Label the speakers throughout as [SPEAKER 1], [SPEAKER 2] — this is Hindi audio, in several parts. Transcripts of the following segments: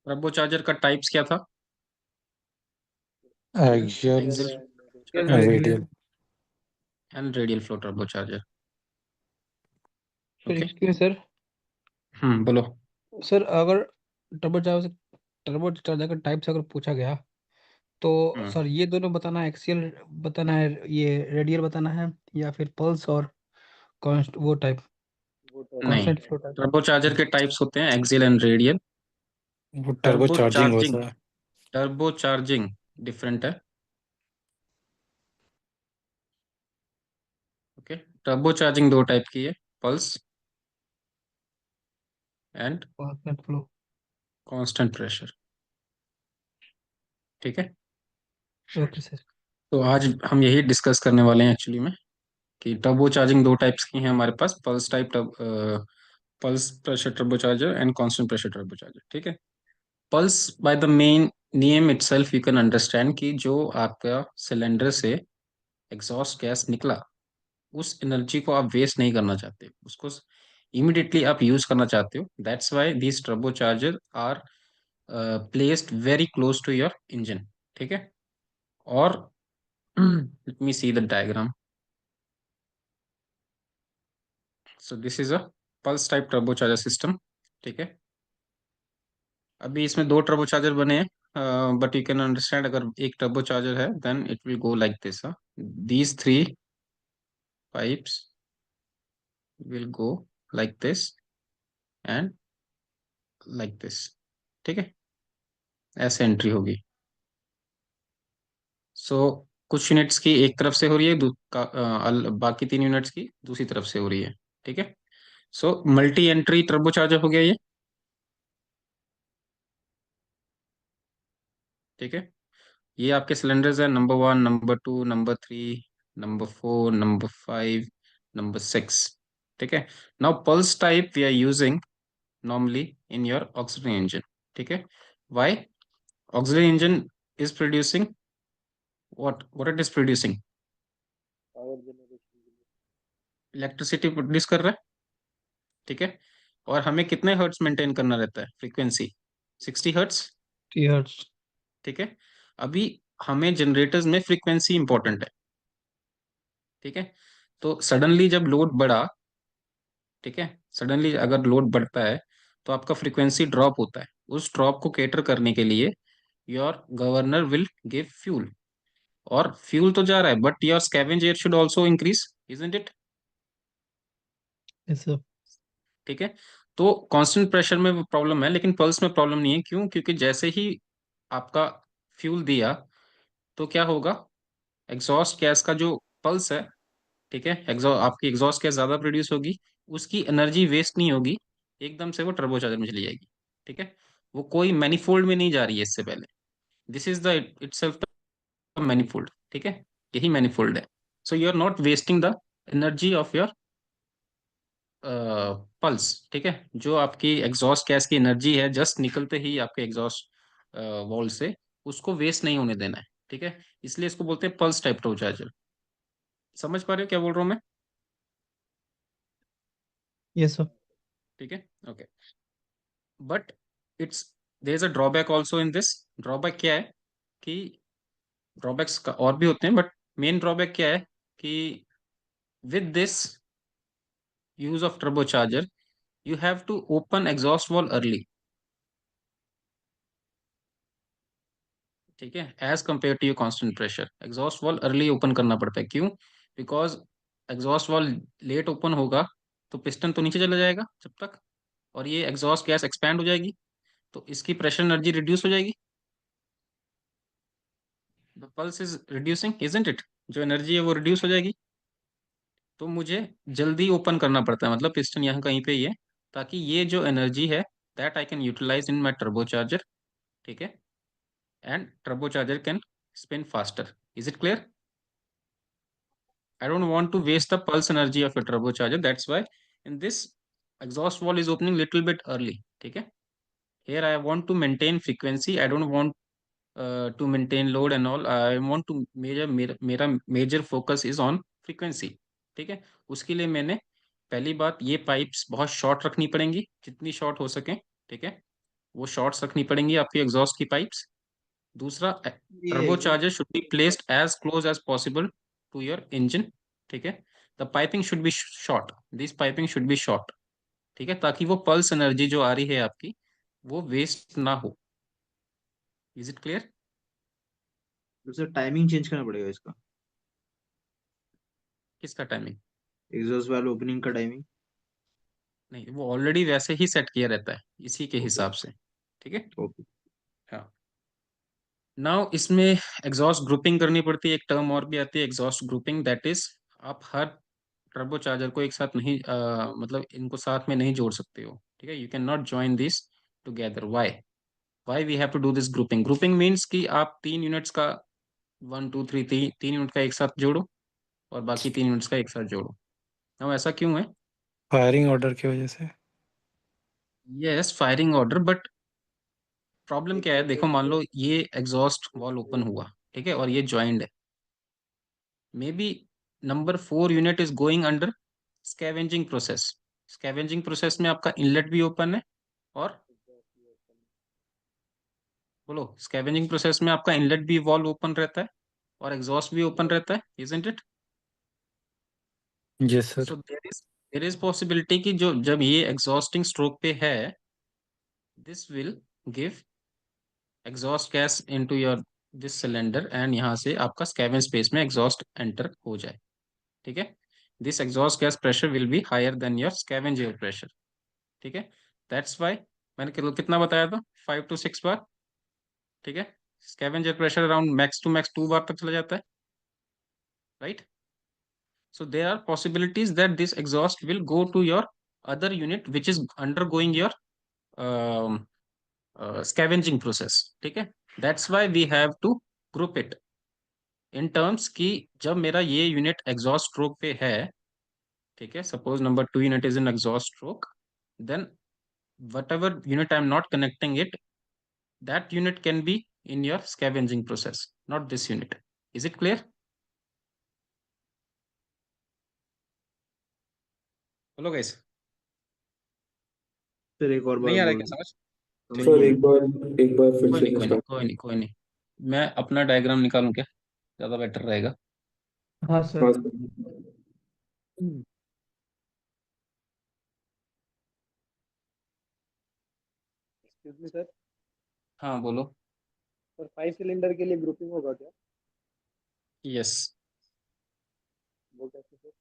[SPEAKER 1] टर्बो चार्जर का टाइप्स क्या था?
[SPEAKER 2] Axial
[SPEAKER 1] axial
[SPEAKER 3] and
[SPEAKER 1] charger
[SPEAKER 3] radial.
[SPEAKER 2] Radial.
[SPEAKER 1] And radial flow turbo charger.
[SPEAKER 3] Sir
[SPEAKER 1] okay.
[SPEAKER 3] Excuse sir.
[SPEAKER 1] बोलो।
[SPEAKER 3] सर अगर टर्बो चार्जर टर्बो चार्जर का टाइप से अगर पूछा गया तो
[SPEAKER 1] हम्म
[SPEAKER 3] सर ये दोनों बताना है, एक्सियल बताना है, ये रेडियल बताना है, या फिर पल्स और कॉन्स्ट वो टाइप,
[SPEAKER 1] नहीं,
[SPEAKER 3] constant flow type.
[SPEAKER 1] Turbo charger के टाइप्स होते हैं एक्सियल एंड रेडियल।
[SPEAKER 2] वो टर्बो
[SPEAKER 1] टर्बो
[SPEAKER 2] चार्जिंग
[SPEAKER 1] चार्जिंग,
[SPEAKER 2] होता है।
[SPEAKER 1] टर्बो चार्जिंग डिफरेंट है। ओके। टर्बो चार्जिंग दो टाइप की है, pulse and
[SPEAKER 3] constant flow.
[SPEAKER 1] Constant pressure. ठीक है।
[SPEAKER 3] Okay sir.
[SPEAKER 1] तो आज हम यही डिस्कस करने वाले हैं एक्चुअली में, कि टर्बो चार्जिंग दो टाइप्स की है हमारे पास, pulse type pulse pressure turbo charger and constant pressure turbo charger. ठीक है। Pulse by the main name itself you can understand कि जो आपका सिलेंडर से एग्जॉस्ट गैस निकला, उस एनर्जी को आप वेस्ट नहीं करना चाहते, उसको इमिडिएटली आप यूज करना चाहते हो। That's why these turbo charger are placed very close to your engine. ठीक है। और let me see the diagram. So this is a pulse type turbo charger system. ठीक है। अभी इसमें दो टर्बो चार्जर बने हैं, बट यू कैन अंडरस्टैंड, अगर एक टर्बो चार्जर है then it will go like this. These three pipes will go like this and like this. ठीक है। ऐसे एंट्री होगी। सो कुछ यूनिट्स की एक तरफ से हो रही है, बाकी तीन यूनिट्स की दूसरी तरफ से हो रही है। ठीक है। So multi entry turbo charger हो गया ये। ठीक है। ये आपके सिलेंडर्स है, number one, number two, number three, number four, number five, number six. ठीक है। Now pulse type we are using normally in your auxiliary engine. ठीक है। Why? Auxiliary engine is producing what it is producing? Electricity produce कर रहा है। ठीक है। और हमें कितने हर्ट्स मेंटेन करना रहता है, फ्रीक्वेंसी 60 हर्ट्स।
[SPEAKER 3] टीयर्स।
[SPEAKER 1] ठीक है। अभी हमें जनरेटर्स में फ्रीक्वेंसी इंपॉर्टेंट है। ठीक है। तो सडनली जब लोड बढ़ा, ठीक है, सडनली अगर लोड बढ़ता है तो आपका फ्रीक्वेंसी ड्रॉप होता है। उस ड्रॉप को केटर करने के लिए your governor will give fuel. और फ्यूल तो जा रहा है, but your scavenge air should also increase, isn't it?
[SPEAKER 3] Yes sir.
[SPEAKER 1] ठीक है। तो कांस्टेंट प्रेशर में प्रॉब्लम है, लेकिन पल्स में प्रॉब्लम नहीं है। क्यों? क्योंकि जैसे ही आपका फ्यूल दिया तो क्या होगा, एग्जॉस्ट गैस का जो पल्स है, ठीक है, आपकी एग्जॉस्ट गैस ज्यादा प्रोड्यूस होगी, उसकी एनर्जी वेस्ट नहीं होगी, एकदम से वो टर्बोचार्जर में चली जाएगी। ठीक है। वो कोई मैनिफोल्ड में नहीं जा रही है इससे पहले। This is the itself manifold. ठीक है। यही मैनिफोल्ड है। So you are not wasting the energy of your pulse. ठीक है। जो आपकी एग्जॉस्ट गैस की एनर्जी है जस्ट निकलते ही आपके एग्जॉस्ट वॉल से, उसको वेस्ट नहीं होने देना है। ठीक है। इसलिए इसको बोलते हैं पल्स टाइप टर्बोचार्जर। समझ पा रहे हो क्या बोल रहा हूँ मैं?
[SPEAKER 3] Yes sir.
[SPEAKER 1] ठीक है। Okay. But it's there is a drawback also in this. Drawback क्या है कि, ड्रॉबैक्स का और भी होते हैं, बट मेन ड्रॉबैक क्या है कि with this use of turbocharger you have to open exhaust valve early। ठीक है। As compare to your constant pressure, exhaust valve early open करना पड़ता है। क्यों? Because exhaust valve late open होगा तो पिस्टन तो नीचे चला जाएगा जब तक, और ये एग्जॉस्ट गैस एक्सपैंड हो जाएगी, तो इसकी प्रेशर एनर्जी रिड्यूस हो जाएगी। The pulse is reducing, isn't it? जो एनर्जी है वो रिड्यूस हो जाएगी। तो मुझे जल्दी ओपन करना पड़ता है, मतलब पिस्टन यहाँ कहीं पे ही है, ताकि ये जो एनर्जी है that I can utilize in my turbocharger. ठीक है। And turbocharger can spin faster. Is it clear? I don't want to waste the pulse energy of a turbocharger. That's why in this exhaust valve is opening little bit early. ठीक है। Here I want to maintain frequency. I don't want to maintain load and all. I want to मेरा major focus is on frequency। ठीक है। उसके लिए मैंने पहली बात, ये पाइप्स बहुत शॉर्ट रखनी पड़ेंगी, जितनी शॉर्ट हो सके। ठीक है। वो शॉर्ट्स रखनी पड़ेंगी आपकी एग्जॉस्ट की पाइप्स। दूसरा, टर्बो
[SPEAKER 3] ये
[SPEAKER 1] charger should be placed as close as possible to your engine. ठीक है। The piping should be short, this piping should be short. ठीक है, ताकि वो पल्स एनर्जी जो आ रही है आपकी वो वेस्ट ना हो। Is it clear?
[SPEAKER 4] तो सर टाइमिंग चेंज करना पड़ेगा इसका,
[SPEAKER 1] किसका टाइमिंग?
[SPEAKER 4] एग्जॉस्ट वाल्व ओपनिंग का टाइमिंग।
[SPEAKER 1] नहीं, वो ऑलरेडी वैसे ही सेट किया रहता है इसी के
[SPEAKER 4] ओके।
[SPEAKER 1] हिसाब से। ठीक है।
[SPEAKER 4] ओके।
[SPEAKER 1] हाँ। नाउ इसमें एग्जॉस्ट ग्रुपिंग करनी पड़ती है, एक टर्म और भी आती है एग्जॉस्ट ग्रुपिंग, दैट इज आप हर टर्बो चार्जर को एक साथ नहीं मतलब इनको साथ में नहीं जोड़ सकते हो। ठीक है, you can not join this together. Why we have to do this grouping? Grouping means कि आप 3 यूनिट्स का, 1 2 3, 3 यूनिट का एक साथ जोड़ो और बाकी 3 यूनिट्स का एक साथ जोड़ो। नाउ ऐसा क्यों है?
[SPEAKER 2] फायरिंग ऑर्डर की वजह से।
[SPEAKER 1] Yes, firing order, but problem क्या है? देखो, मान लो ये एग्जॉस्ट वॉल ओपन हुआ, ठीक है, और ये ज्वाइंट है। May be number 4 unit is going under scavenging process. Scavenging process में आपका इनलेट भी ओपन है और, बोलो, स्कैवेंजिंग प्रोसेस में आपका इनलेट भी वॉल्व ओपन रहता है और एग्जॉस्ट भी ओपन रहता है, isn't it?
[SPEAKER 2] Yes sir.
[SPEAKER 1] So there is possibility कि जो जब ये एग्जॉस्टिंग स्ट्रोक पे है, this will give exhaust gas into your this cylinder and यहाँ से आपका स्कैवेंज स्पेस में एग्जॉस्ट एंटर हो जाए। ठीक है। This exhaust gas pressure will be higher than your scavenge air pressure. ठीक है। दैट्स वाई मैंने कितना बताया था, 5 to 6 बार। ठीक है। Scavenge air pressure around max to max 2 bar तक चला जाता है, right? So there are possibilities that this exhaust will go to your other unit which is undergoing your um, scavenging process. ठीक है। That's why we have to group it in terms कि जब मेरा ये यूनिट एग्जॉस्ट स्ट्रोक पे है, ठीक है, suppose number 2 unit is in exhaust stroke, then whatever unit I am not connecting it, that unit can be in your scavenging process, not this unit. Is it clear? बोलो guys।
[SPEAKER 4] सर एक और बार
[SPEAKER 1] नहीं आ रहा है
[SPEAKER 4] बोल
[SPEAKER 1] क्या समझ?
[SPEAKER 4] समझ
[SPEAKER 1] ठीक
[SPEAKER 4] नहीं
[SPEAKER 1] है।
[SPEAKER 2] सर
[SPEAKER 4] आया।
[SPEAKER 2] एक बार फिर
[SPEAKER 1] कोई
[SPEAKER 2] से
[SPEAKER 1] नहीं, कोई नहीं,
[SPEAKER 2] स्टार्ट।
[SPEAKER 1] कोई नहीं, कोई नहीं। मैं अपना डायग्राम निकालूं क्या? ज्यादा बेटर रहेगा।
[SPEAKER 3] हाँ
[SPEAKER 2] हाँ
[SPEAKER 3] सर।
[SPEAKER 2] सर।
[SPEAKER 1] हम्म।
[SPEAKER 5] Excuse me sir.
[SPEAKER 1] हाँ बोलो।
[SPEAKER 5] सर 5 सिलेंडर के लिए ग्रुपिंग होगा क्या?
[SPEAKER 1] यस।
[SPEAKER 5] वो कैसे सर?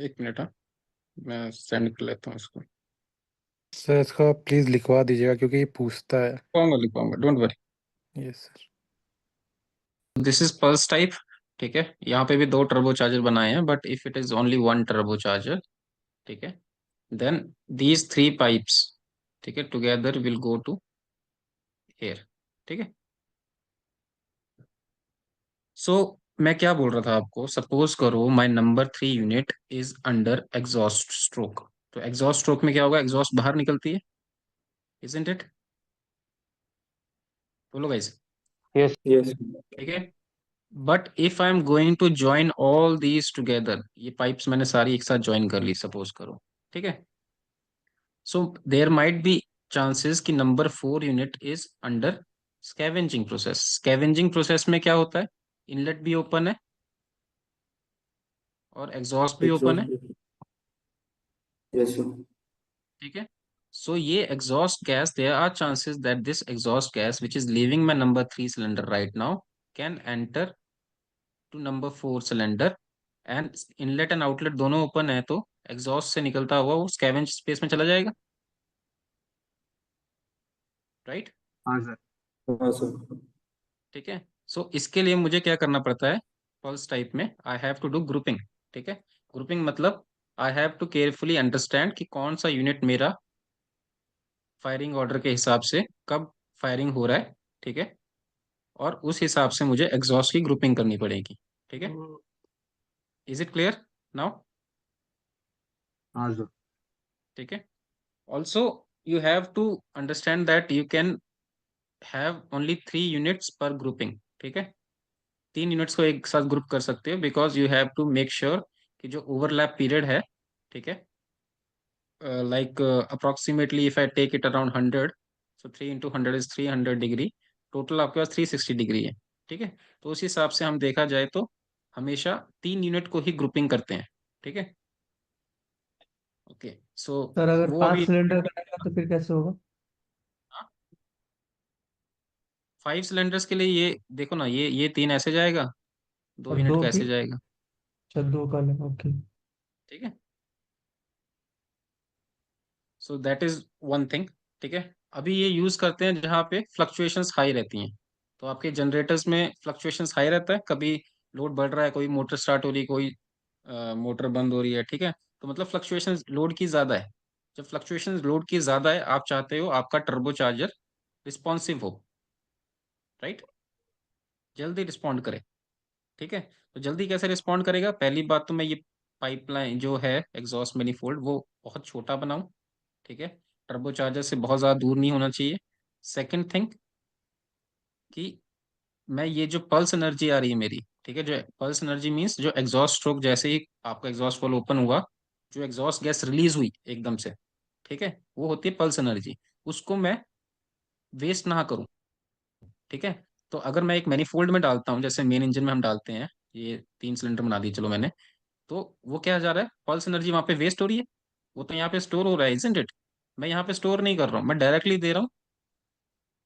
[SPEAKER 1] एक मिनट, हाँ, मैं सेंड कर लेता हूँ इसको।
[SPEAKER 2] सर इसका प्लीज लिखवा दीजिएगा क्योंकि ये पूछता है।
[SPEAKER 1] लिखवाऊंगा, लिखवाऊंगा, don't worry.
[SPEAKER 2] Yes sir.
[SPEAKER 1] This is pulse type. ठीक है, यहाँ पे भी 2 टर्बो चार्जर बनाए हैं, but if it is only 1 turbo charger, ठीक है, देन दीज 3 पाइप्स, ठीक है, together will go to here. ठीक है। सो मैं क्या बोल रहा था आपको, सपोज करो my number 3 unit is under exhaust stroke. तो एग्जॉस्ट स्ट्रोक में क्या होगा? एग्जॉस्ट बाहर निकलती है, इजंट इट? बोलो गाइस।
[SPEAKER 2] Yes yes.
[SPEAKER 1] ठीक है। But if I am going to join all these together, ये पाइप्स मैंने सारी एक साथ ज्वाइन कर ली, सपोज करो। ठीक है। So there might be chances कि number 4 unit is under scavenging process. Scavenging process में क्या होता है? इनलेट भी ओपन है और एग्जॉस्ट भी ओपन है।
[SPEAKER 2] एग्जॉस्ट। Yes sir.
[SPEAKER 1] ठीक है। सो ये exhaust gas, there are chances that this exhaust gas which is leaving my number 3 cylinder right now can enter to number 4 cylinder, and inlet and outlet दोनों ओपन है, तो एग्जॉस्ट से निकलता हुआ वो स्कैवेंज स्पेस में चला जाएगा, राइट?
[SPEAKER 4] हाँ सर।
[SPEAKER 2] हाँ सर।
[SPEAKER 1] ठीक है। सो इसके लिए मुझे क्या करना पड़ता है? पल्स टाइप में I have to do grouping. ठीक है। ग्रुपिंग मतलब I have to carefully understand कि कौन सा यूनिट मेरा फायरिंग ऑर्डर के हिसाब से कब फायरिंग हो रहा है। ठीक है। और उस हिसाब से मुझे एग्जॉस्ट की ग्रुपिंग करनी पड़ेगी। ठीक है। Is it clear now?
[SPEAKER 4] हाँ सर।
[SPEAKER 1] ठीक है। Also you have to understand that you can have only 3 units per grouping. ठीक है। 3 यूनिट्स को एक साथ ग्रुप कर सकते हो, because you have to make sure कि जो ओवरलैप पीरियड है, ठीक है, like approximately if I take it around 100, so 3 × 100 is 300 degree, total आपके पास 360 डिग्री है। ठीक है, तो उस हिसाब से हम देखा जाए तो हमेशा 3 यूनिट को ही ग्रुपिंग करते हैं। ठीक है, ओके। सो
[SPEAKER 3] सर अगर
[SPEAKER 1] वो
[SPEAKER 3] 5
[SPEAKER 1] अभी
[SPEAKER 3] सिलेंडर करेगा तो फिर कैसे होगा?
[SPEAKER 1] 5 सिलेंडर्स के लिए ये देखो ना, ये 3 ऐसे जाएगा, दो
[SPEAKER 3] और
[SPEAKER 1] यूनिट
[SPEAKER 3] 2
[SPEAKER 1] का ऐसे
[SPEAKER 3] फिर?
[SPEAKER 1] जाएगा।
[SPEAKER 3] अच्छा, 2 का अलग, ओके।
[SPEAKER 1] ठीक है, so that is one thing. ठीक है, अभी ये यूज करते हैं जहाँ पे फ्लक्चुएशंस हाई रहती हैं। तो आपके जनरेटर्स में फ्लक्चुएशंस हाई रहता है, कभी लोड बढ़ रहा है, कोई मोटर स्टार्ट हो रही है, कोई मोटर बंद हो रही है। ठीक है, तो मतलब फ्लक्चुएशंस लोड की ज़्यादा है। जब फ्लक्चुएशंस लोड की ज़्यादा है, आप चाहते हो आपका टर्बो चार्जर रिस्पॉन्सिव हो, राइट, जल्दी रिस्पॉन्ड करे। ठीक है, तो जल्दी कैसे रिस्पॉन्ड करेगा? पहली बात तो मैं ये पाइपलाइन जो है एग्जॉस्ट मैनिफोल्ड वो बहुत छोटा बनाऊं। ठीक है, टर्बो चार्जर से बहुत ज़्यादा दूर नहीं होना चाहिए। सेकंड थिंग कि मैं ये जो पल्स एनर्जी आ रही है मेरी, ठीक है, जो पल्स एनर्जी मीन्स जो एग्जॉस्ट स्ट्रोक जैसे ही आपका एग्जॉस्ट वॉल्व ओपन हुआ, जो एग्जॉस्ट गैस रिलीज हुई एकदम से, ठीक है, वो होती है पल्स एनर्जी। उसको मैं वेस्ट ना करूं। ठीक है, तो अगर मैं एक मैनिफोल्ड में डालता हूँ, जैसे मेन इंजन में हम डालते हैं, ये 3 सिलेंडर बना दिए चलो मैंने, तो वो क्या जा रहा है, पल्स एनर्जी वहां पे वेस्ट हो रही है, वो तो यहाँ पे स्टोर हो रहा है, इजंट इट? मैं यहाँ पे स्टोर नहीं कर रहा हूँ, मैं डायरेक्टली दे रहा हूँ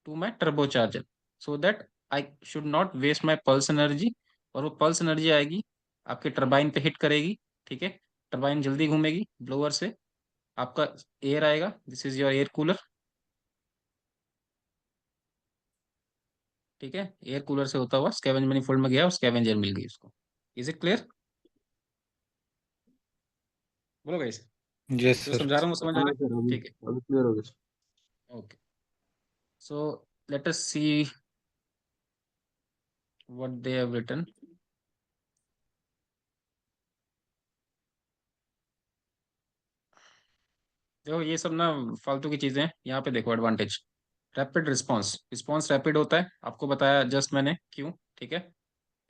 [SPEAKER 1] to my turbo charger, so that I should not waste my pulse energy. और वो पल्स एनर्जी आएगी आपके टरबाइन पे हिट करेगी। ठीक है, टरबाइन जल्दी घूमेगी ब्लोअर से, आपका एयर आएगा, this is your air cooler. ठीक है, एयर कूलर से होता हुआ स्कैवेंज मैनिफोल्ड में गया और स्कैवेंजर मिल गई उसको। Is it clear? बोलो गाइस,
[SPEAKER 2] यस
[SPEAKER 1] जो
[SPEAKER 2] सर।
[SPEAKER 1] समझा रहा हूँ वो समझ आ
[SPEAKER 4] हाँ
[SPEAKER 1] रहा
[SPEAKER 4] सर,
[SPEAKER 1] है?
[SPEAKER 4] अभी
[SPEAKER 1] ठीक है,
[SPEAKER 4] अभी क्लियर हो गया।
[SPEAKER 1] Okay. So let us see what they have written. देखो ये सब ना फालतू की चीजें हैं, यहाँ पे देखो advantage. Rapid response, response rapid होता है, आपको बताया जस्ट मैंने क्यों। ठीक है,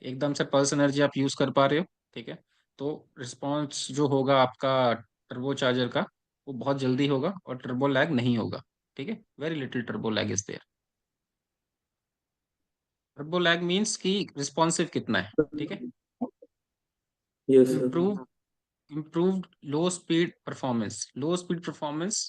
[SPEAKER 1] एकदम से पल्स एनर्जी आप यूज कर पा रहे हो। ठीक है, तो रिस्पांस जो होगा आपका टर्बो चार्जर का, वो बहुत जल्दी होगा और टर्बो लैग नहीं होगा। ठीक है, very little turbo lag is there. Turbo lag means कि रिस्पॉन्सिव कितना है। ठीक है,
[SPEAKER 5] yes sir.
[SPEAKER 1] Improve improved low speed performance, low speed performance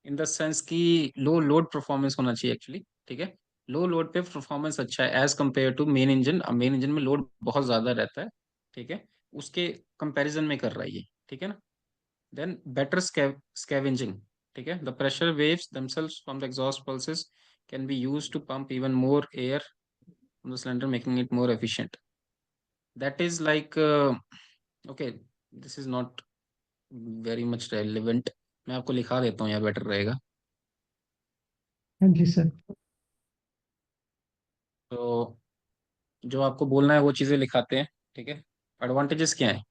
[SPEAKER 1] in the sense कि लो लोड परफॉर्मेंस होना चाहिए एक्चुअली। ठीक है, लो लोड पे परफॉर्मेंस अच्छा है as compare to main engine. Main engine में लोड बहुत ज्यादा रहता है। ठीक है, उसके कंपैरिजन में कर रहा है ये। ठीक है ना, देन बेटर स्कैवेंजिंग। ठीक है, the pressure waves themselves from the exhaust pulses can be used to pump even more air from the cylinder, making it more efficient. That is like okay, this is not very much relevant. मैं आपको लिखा देता हूँ यार, बेटर रहेगा।
[SPEAKER 3] हाँ जी सर।
[SPEAKER 1] तो जो आपको बोलना है वो चीज़ें लिखाते हैं। ठीक है, एडवांटेजेस क्या है?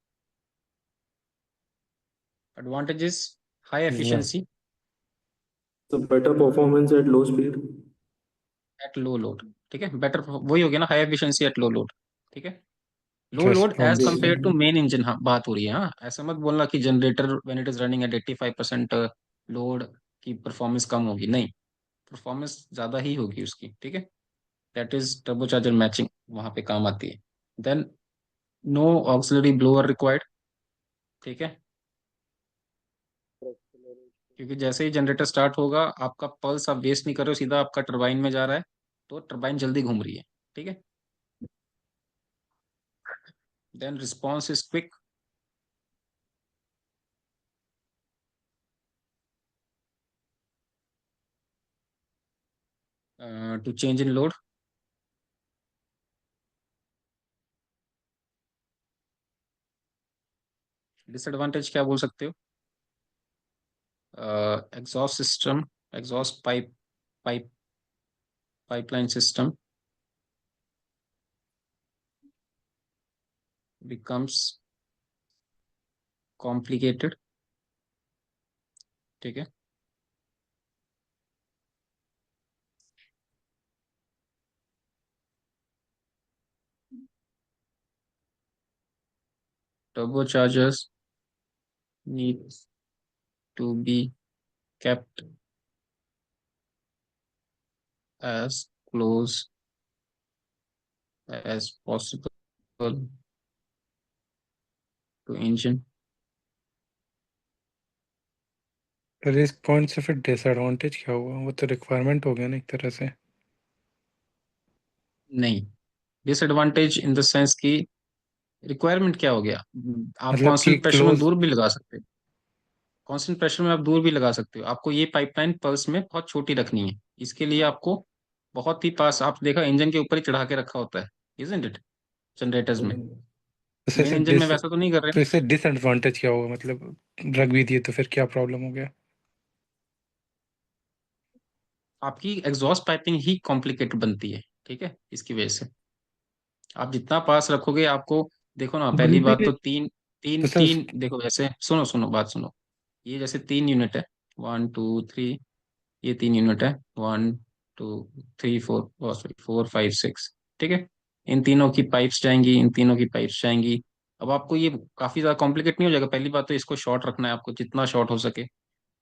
[SPEAKER 1] एडवांटेजेस, हाई
[SPEAKER 2] यस
[SPEAKER 1] एफिशिएंसी
[SPEAKER 5] तो better performance at low speed.
[SPEAKER 1] At low load. ठीक है, बेटर वही हो गया ना, high efficiency at low load. ठीक है, लो लोड एज
[SPEAKER 5] जी।
[SPEAKER 1] कंपेयर टू मेन इंजन, हाँ बात हो रही है। हाँ, ऐसा मत बोलना कि generator when it is running at 85% load की परफॉर्मेंस कम होगी, नहीं, परफॉर्मेंस ज़्यादा ही होगी उसकी। ठीक है, that is turbo charger matching, वहाँ पे काम आती है। Then no auxiliary blower required. ठीक है, क्योंकि जैसे ही जनरेटर स्टार्ट होगा, आपका पल्स आप वेस्ट नहीं कर रहे हो, सीधा आपका टरबाइन में जा रहा है, तो टरबाइन जल्दी घूम रही है। ठीक है, then response is quick. To change in load. Disadvantage क्या बोल सकते हो? Exhaust system, exhaust pipe pipeline system becomes complicated. ठीक है, turbo chargers need to be kept as close as possible to engine.
[SPEAKER 2] Risk point से फिर डिसएडवांटेज क्या हुआ? वो तो रिक्वायरमेंट हो गया ना एक तरह से।
[SPEAKER 1] नहीं, डिसएडवांटेज इन द सेंस कि रिक्वायरमेंट क्या हो गया? आप
[SPEAKER 2] मतलब कि
[SPEAKER 1] कांस्टेंट प्रेशर में
[SPEAKER 2] क्लोज।
[SPEAKER 1] दूर भी लगा सकते हो। कांस्टेंट प्रेशर में आप दूर भी लगा सकते हो। आपको ये पाइपलाइन पल्स में बहुत छोटी रखनी है। इसके लिए आपको बहुत ही पास, आप देखा इंजन के ऊपर ही चढ़ा के रखा होता है, इजंट इट, जनरेटर्स में।
[SPEAKER 2] तो
[SPEAKER 1] मेन
[SPEAKER 2] इससे
[SPEAKER 1] इंजन में वैसा तो नहीं कर रहे
[SPEAKER 2] तो
[SPEAKER 1] हैं।
[SPEAKER 2] इससे डिसएडवांटेज क्या हुआ? मतलब रख भी दिए तो फिर क्या प्रॉब्लम हो गया?
[SPEAKER 1] आपकी एग्जॉस्ट पाइपिंग ही कॉम्प्लिकेटेड बनती है, ठीक है, इसकी वजह से। आप जितना पास रखोगे आपको, देखो ना, पहली
[SPEAKER 3] बनती
[SPEAKER 1] बात
[SPEAKER 3] है।
[SPEAKER 1] तो तीन तीन
[SPEAKER 2] तो सर
[SPEAKER 1] तीन देखो, जैसे सुनो सुनो बात सुनो। ये जैसे 3 यूनिट है, 1 2 3, ये 3 यूनिट है, 1 2 3 4, 4 5 6, ठीक है। इन तीनों की पाइप्स जाएंगी, इन तीनों की पाइप्स जाएंगी। अब आपको ये काफी ज्यादा कॉम्प्लिकेट नहीं हो जाएगा? पहली बात तो इसको शॉर्ट रखना है आपको, जितना शॉर्ट हो सके,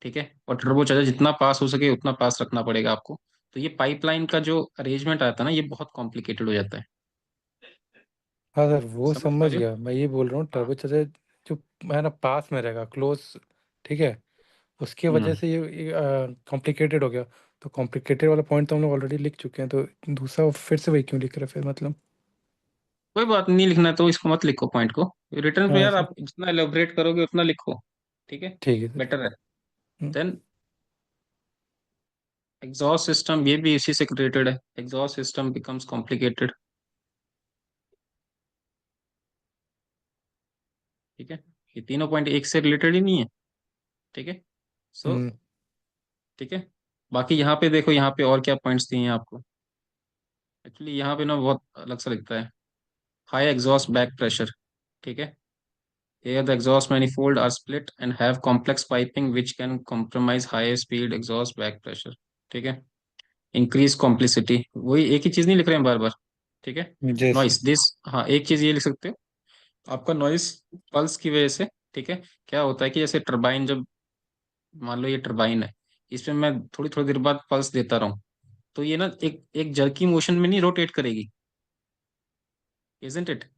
[SPEAKER 1] ठीक है। और टर्बो चार्जर जितना पास हो सके उतना पास रखना पड़ेगा आपको। तो ये पाइपलाइन का जो अरेंजमेंट आता है ना, ये बहुत कॉम्प्लिकेटेड हो जाता है।
[SPEAKER 2] हाँ सर, वो
[SPEAKER 1] समझ पा
[SPEAKER 2] समझ
[SPEAKER 1] रहे हो?
[SPEAKER 2] गया। मैं ये बोल रहा हूँ
[SPEAKER 1] हाँ।
[SPEAKER 2] टर्बो चार्जर जो है ना पास में रहेगा क्लोज, ठीक है, उसकी वजह
[SPEAKER 1] हम्म।
[SPEAKER 2] से ये कॉम्प्लिकेटेड हो गया। तो कॉम्प्लिकेटेड वाला पॉइंट तो हम लोग ऑलरेडी लिख चुके हैं, तो दूसरा फिर से वही क्यों लिख रहे हैं फिर मतलब?
[SPEAKER 1] कोई बात नहीं, लिखना है तो इसको मत लिखो पॉइंट को। रिटर्न पे
[SPEAKER 2] हाँ
[SPEAKER 1] यार
[SPEAKER 2] सर,
[SPEAKER 1] आप जितना एलोबरेट करोगे उतना लिखो, ठीक है,
[SPEAKER 2] ठीक है सर।
[SPEAKER 1] बेटर है।
[SPEAKER 2] हम्म,
[SPEAKER 1] देन एग्जॉस्ट सिस्टम, ये भी इसी से रिलेटेड है। एग्जॉस्ट सिस्टम बिकम्स कॉम्प्लिकेटेड, ठीक है। ये तीनों पॉइंट एक से रिलेटेड ही नहीं है, ठीक है। सो
[SPEAKER 2] हम्म,
[SPEAKER 1] ठीक है। बाकी यहाँ पे देखो, यहाँ पे और क्या पॉइंट्स दिए हैं आपको। एक्चुअली यहाँ पे ना बहुत अलग सा लिखता है। हाई एग्जॉस्ट बैक प्रेशर, ठीक है। Here the exhaust manifold are split and have complex piping which can compromise high speed exhaust back pressure, ठीक है। इंक्रीज कॉम्प्लिसिटी, वही एक ही चीज नहीं लिख रहे हैं बार बार, ठीक है।
[SPEAKER 2] जैसे।
[SPEAKER 1] नॉइस दिस, हाँ, एक चीज ये लिख सकते हो, आपका नॉइस पल्स की वजह से, ठीक है। क्या होता है कि जैसे टरबाइन, जब मान लो ये टरबाइन है, इसमें मैं थोड़ी थोड़ी देर बाद पल्स देता रहूं, तो ये ना एक एक जर्की मोशन में नहीं रोटेट करेगी, isn't it.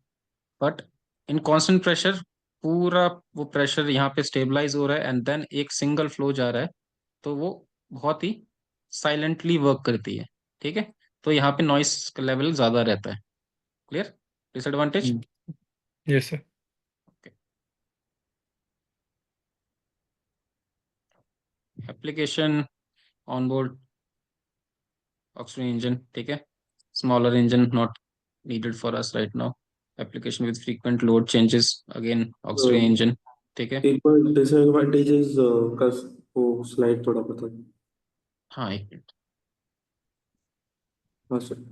[SPEAKER 1] But in constant pressure, पूरा वो प्रेशर यहाँ पे स्टेबलाइज हो रहा है, एंड देन एक सिंगल फ्लो जा रहा है, तो वो बहुत ही साइलेंटली वर्क करती है, ठीक है। तो यहाँ पे नॉइस का लेवल ज्यादा रहता है। Clear? Disadvantage.
[SPEAKER 2] Yes sir.
[SPEAKER 1] Application, on board oxygen engine, ठीक है। Smaller engine not needed for us right now. Application with frequent load changes, again auxiliary
[SPEAKER 5] Uh,
[SPEAKER 1] engine, ठीक है।
[SPEAKER 5] एक बार डिसएडवांटेजेस का वो स्लाइड थोड़ा बता।
[SPEAKER 1] हाँ, एक मिनट।
[SPEAKER 5] हाँ सर।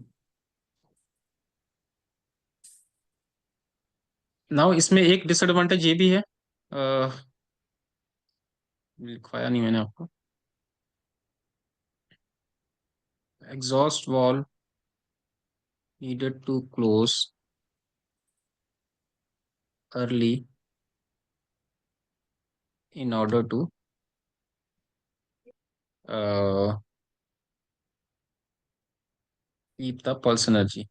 [SPEAKER 1] नाउ इसमें एक डिसएडवांटेज ये भी है, लिखवाया नहीं मैंने आपको। Exhaust valve needed to close early in order to uh, keep the pulse energy.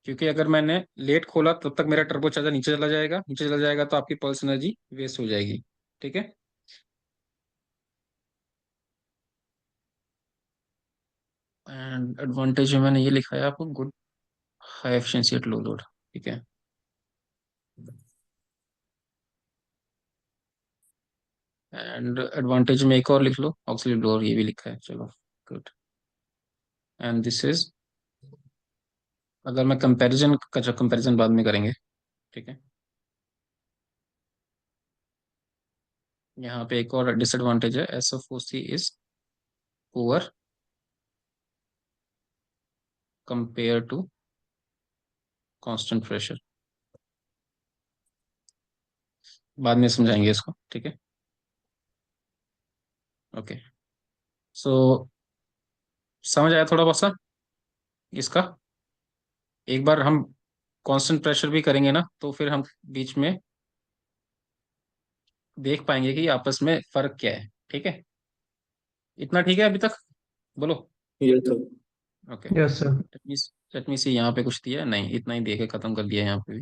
[SPEAKER 1] क्योंकि अगर मैंने लेट खोला तब तक मेरा टर्बो चार्जर नीचे चला जाएगा, नीचे चला जाएगा तो आपकी पल्स एनर्जी वेस्ट हो जाएगी, ठीक है। एंड एडवांटेज में मैंने ये लिखा है आपको, good high efficiency at low load, ठीक है। एंड एडवांटेज में एक और लिख लो, ऑक्सिलरी ब्लोअर, ये भी लिखा है, चलो गुड। एंड दिस इज, अगर मैं कंपैरिजन का, कंपैरिजन बाद में करेंगे, ठीक है। यहाँ पे एक और डिसएडवांटेज है, S F O C is poor compare to constant pressure. बाद में समझाएंगे इसको, ठीक है। ओके। सो समझ आया थोड़ा बहुत सा इसका? एक बार हम कांस्टेंट प्रेशर भी करेंगे ना, तो फिर हम बीच में देख पाएंगे कि आपस में फर्क क्या है। ठीक है, इतना ठीक है अभी तक? बोलो।
[SPEAKER 5] Yes, sir.
[SPEAKER 1] Okay,
[SPEAKER 3] yes sir.
[SPEAKER 1] Let me see, यहाँ पे कुछ दिया है? नहीं, इतना ही दे के खत्म कर दिया है यहाँ पे भी।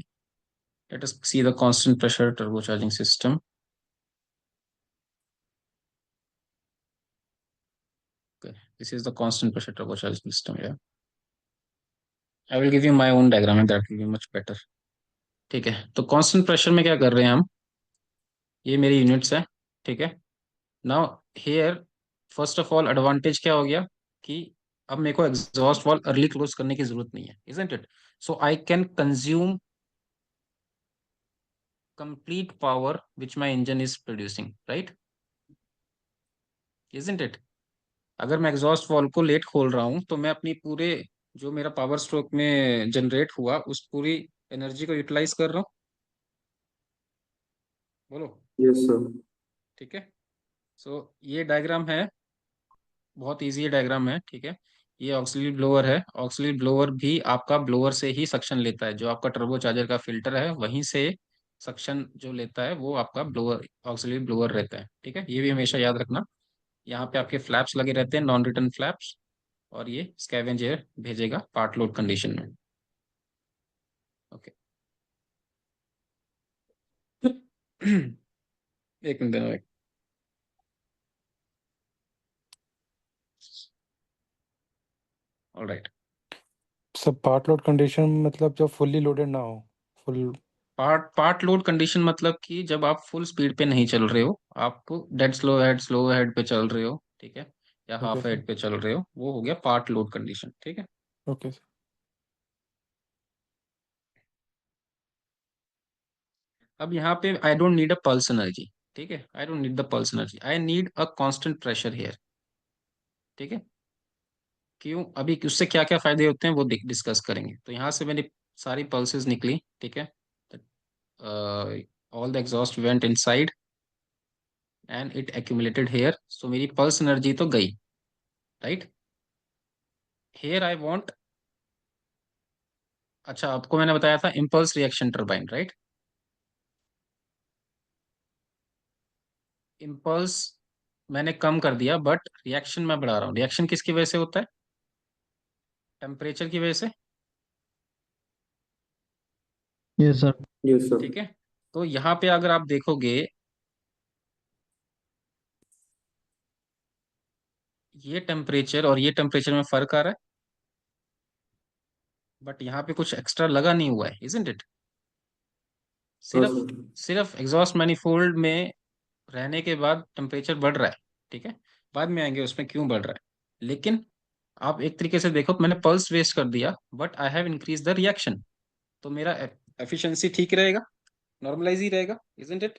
[SPEAKER 1] Let us see the constant pressure turbo charging system. This is the constant pressure turbo charging system. या I will give you my own diagram and that will be much better. ठीक है, तो कांस्टेंट प्रेशर में क्या कर रहे हैं हम? ये मेरी यूनिट्स है। ठीक है, now here first of all advantage क्या हो गया कि अब मेरे को एग्जॉस्ट वॉल्व अर्ली क्लोज करने की जरूरत नहीं है, isn't it? So I can consume complete power which my engine is producing, right? Isn't it? अगर मैं एग्जॉस्ट वॉल्व को लेट खोल रहा हूँ तो मैं अपनी पूरे जो मेरा पावर स्ट्रोक में जनरेट हुआ उस पूरी एनर्जी को यूटिलाइज कर रहा हूँ। बोलो।
[SPEAKER 5] Yes, sir.
[SPEAKER 1] ठीक है, सो ये डायग्राम है, बहुत इजी डायग्राम है। ठीक है, ये ऑक्सिलरी ब्लोअर है। ऑक्सिलरी ब्लोअर भी आपका ब्लोअर से ही सक्शन लेता है, जो आपका टर्बो चार्जर का फिल्टर है वहीं से सक्शन जो लेता है वो आपका ब्लोअर, ऑक्सिलरी ब्लोअर रहता है। ठीक है, ये भी हमेशा याद रखना। यहाँ पे आपके फ्लैप्स लगे रहते हैं, नॉन रिटर्न फ्लैप्स, और ये स्कैवेंज एयर भेजेगा पार्ट लोड कंडीशन में। ओके एक मिनट देना। ऑलराइट,
[SPEAKER 2] सब पार्ट लोड कंडीशन मतलब जब फुल्ली लोडेड ना हो, फुल।
[SPEAKER 1] पार्ट लोड कंडीशन मतलब कि जब आप फुल स्पीड पे नहीं चल रहे हो, आपको डेड स्लो हेड पे चल रहे हो, ठीक है, या
[SPEAKER 2] ओके
[SPEAKER 1] हाफ
[SPEAKER 2] सर।
[SPEAKER 1] हेड पे चल रहे हो, वो हो गया पार्ट लोड कंडीशन। ठीक है,
[SPEAKER 2] ओके सर।
[SPEAKER 1] अब यहाँ पे I don't need a pulse energy. ठीक है, I don't need the pulse energy, I need a constant pressure here. ठीक है, क्यों? अभी उससे क्या क्या फायदे होते हैं वो डिस्कस करेंगे। तो यहाँ से मेरी सारी पल्सेस निकली। ठीक है, all the exhaust went inside and it accumulated here, so मेरी पल्स एनर्जी तो गई, राइट? हेयर आई वांट, अच्छा आपको मैंने बताया था impulse reaction turbine, right? Impulse मैंने कम कर दिया बट रिएक्शन मैं बढ़ा रहा हूँ। रिएक्शन किसकी वजह से होता है? टेम्परेचर की वजह से।
[SPEAKER 3] Yes sir.
[SPEAKER 5] Yes, sir.
[SPEAKER 1] ठीक है, तो यहाँ पे अगर आप देखोगे ये टेम्परेचर और ये टेम्परेचर में फर्क आ रहा है, बट यहाँ पे कुछ एक्स्ट्रा लगा नहीं हुआ है, इजंट इट?
[SPEAKER 5] हाँ,
[SPEAKER 1] सिर्फ
[SPEAKER 5] sir.
[SPEAKER 1] सिर्फ एग्जॉस्ट मैनिफोल्ड में रहने के बाद टेम्परेचर बढ़ रहा है। ठीक है, बाद में आएंगे उसमें क्यों बढ़ रहा है, लेकिन आप एक तरीके से देखो, मैंने पल्स वेस्ट कर दिया but I have increase the reaction, तो मेरा एफिशिएंसी ठीक रहेगा, नॉर्मलाइज ही रहेगा, इजंट इट?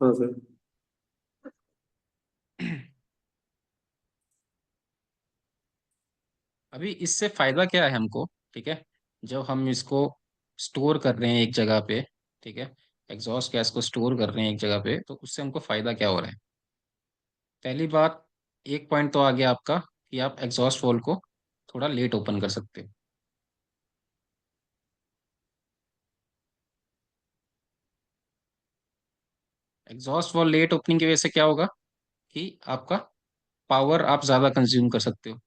[SPEAKER 5] हाँ, sir.
[SPEAKER 1] अभी इससे फायदा क्या है हमको? ठीक है, जब हम इसको स्टोर कर रहे हैं एक जगह पे, ठीक है, एग्जॉस्ट गैस को स्टोर कर रहे हैं एक जगह पे, तो उससे हमको फायदा क्या हो रहा है? पहली बात, एक पॉइंट तो आ गया आपका कि आप एग्जॉस्ट वॉल्व को थोड़ा लेट ओपन कर सकते हो। एग्जॉस्ट वॉल्व लेट ओपनिंग की वजह से क्या होगा कि आपका पावर आप ज्यादा कंज्यूम कर सकते हो।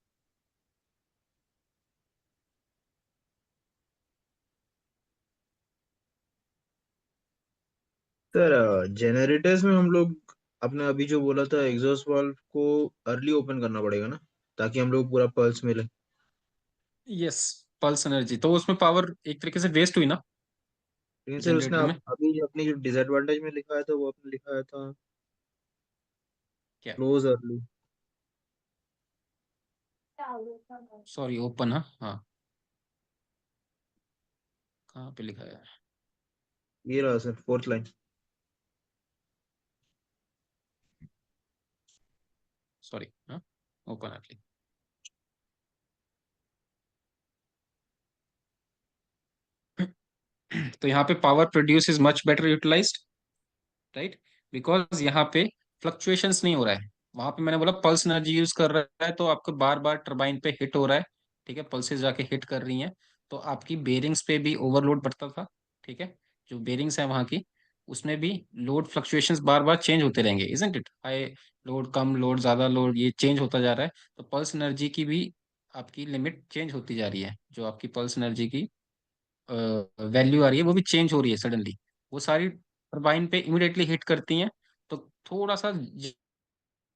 [SPEAKER 4] सर जनरेटर्स में हम लोग अपने अभी जो बोला था एग्जॉस्ट वाल्व को अर्ली ओपन करना पड़ेगा ना, ताकि हम लोग पूरा पल्स मिले।
[SPEAKER 1] यस, पल्स एनर्जी तो उसमें पावर एक तरीके से वेस्ट हुई ना
[SPEAKER 4] लेकिन सर उसने
[SPEAKER 1] जनरेटर में।
[SPEAKER 4] अभी अपनी जो डिसएडवांटेज में लिखा है था वो आपने लिखा था
[SPEAKER 1] क्या?
[SPEAKER 4] Close early.
[SPEAKER 1] सॉरी, ओपन, हाँ हाँ, कहाँ पे लिखा है?
[SPEAKER 4] ये रहा सर, फोर्थ लाइन।
[SPEAKER 1] सॉरी, हाँ, ओपन अर्ली। तो यहाँ पे power produce is much better utilised, right? Because यहाँ पे फ्लक्चुएशंस नहीं हो रहा है। वहां पे मैंने बोला पल्स एनर्जी यूज कर रहा है तो आपको बार बार टरबाइन पे हिट हो रहा है। ठीक है, पल्सेस जाके हिट कर रही हैं, तो आपकी बेरिंग्स पे भी ओवरलोड पड़ता था। ठीक है, जो बेरिंग्स है वहाँ की, उसमें भी लोड फ्लक्चुएशंस बार बार चेंज होते रहेंगे, isn't it? High load, come load, ज़्यादा लोड, ये चेंज होता जा रहा है। तो पल्स एनर्जी की भी आपकी लिमिट चेंज होती जा रही है। जो आपकी पल्स एनर्जी की वैल्यू आ रही है वो भी चेंज हो रही है सडनली। वो सारी टरबाइन पे इमिडिएटली हिट करती हैं। तो थोड़ा सा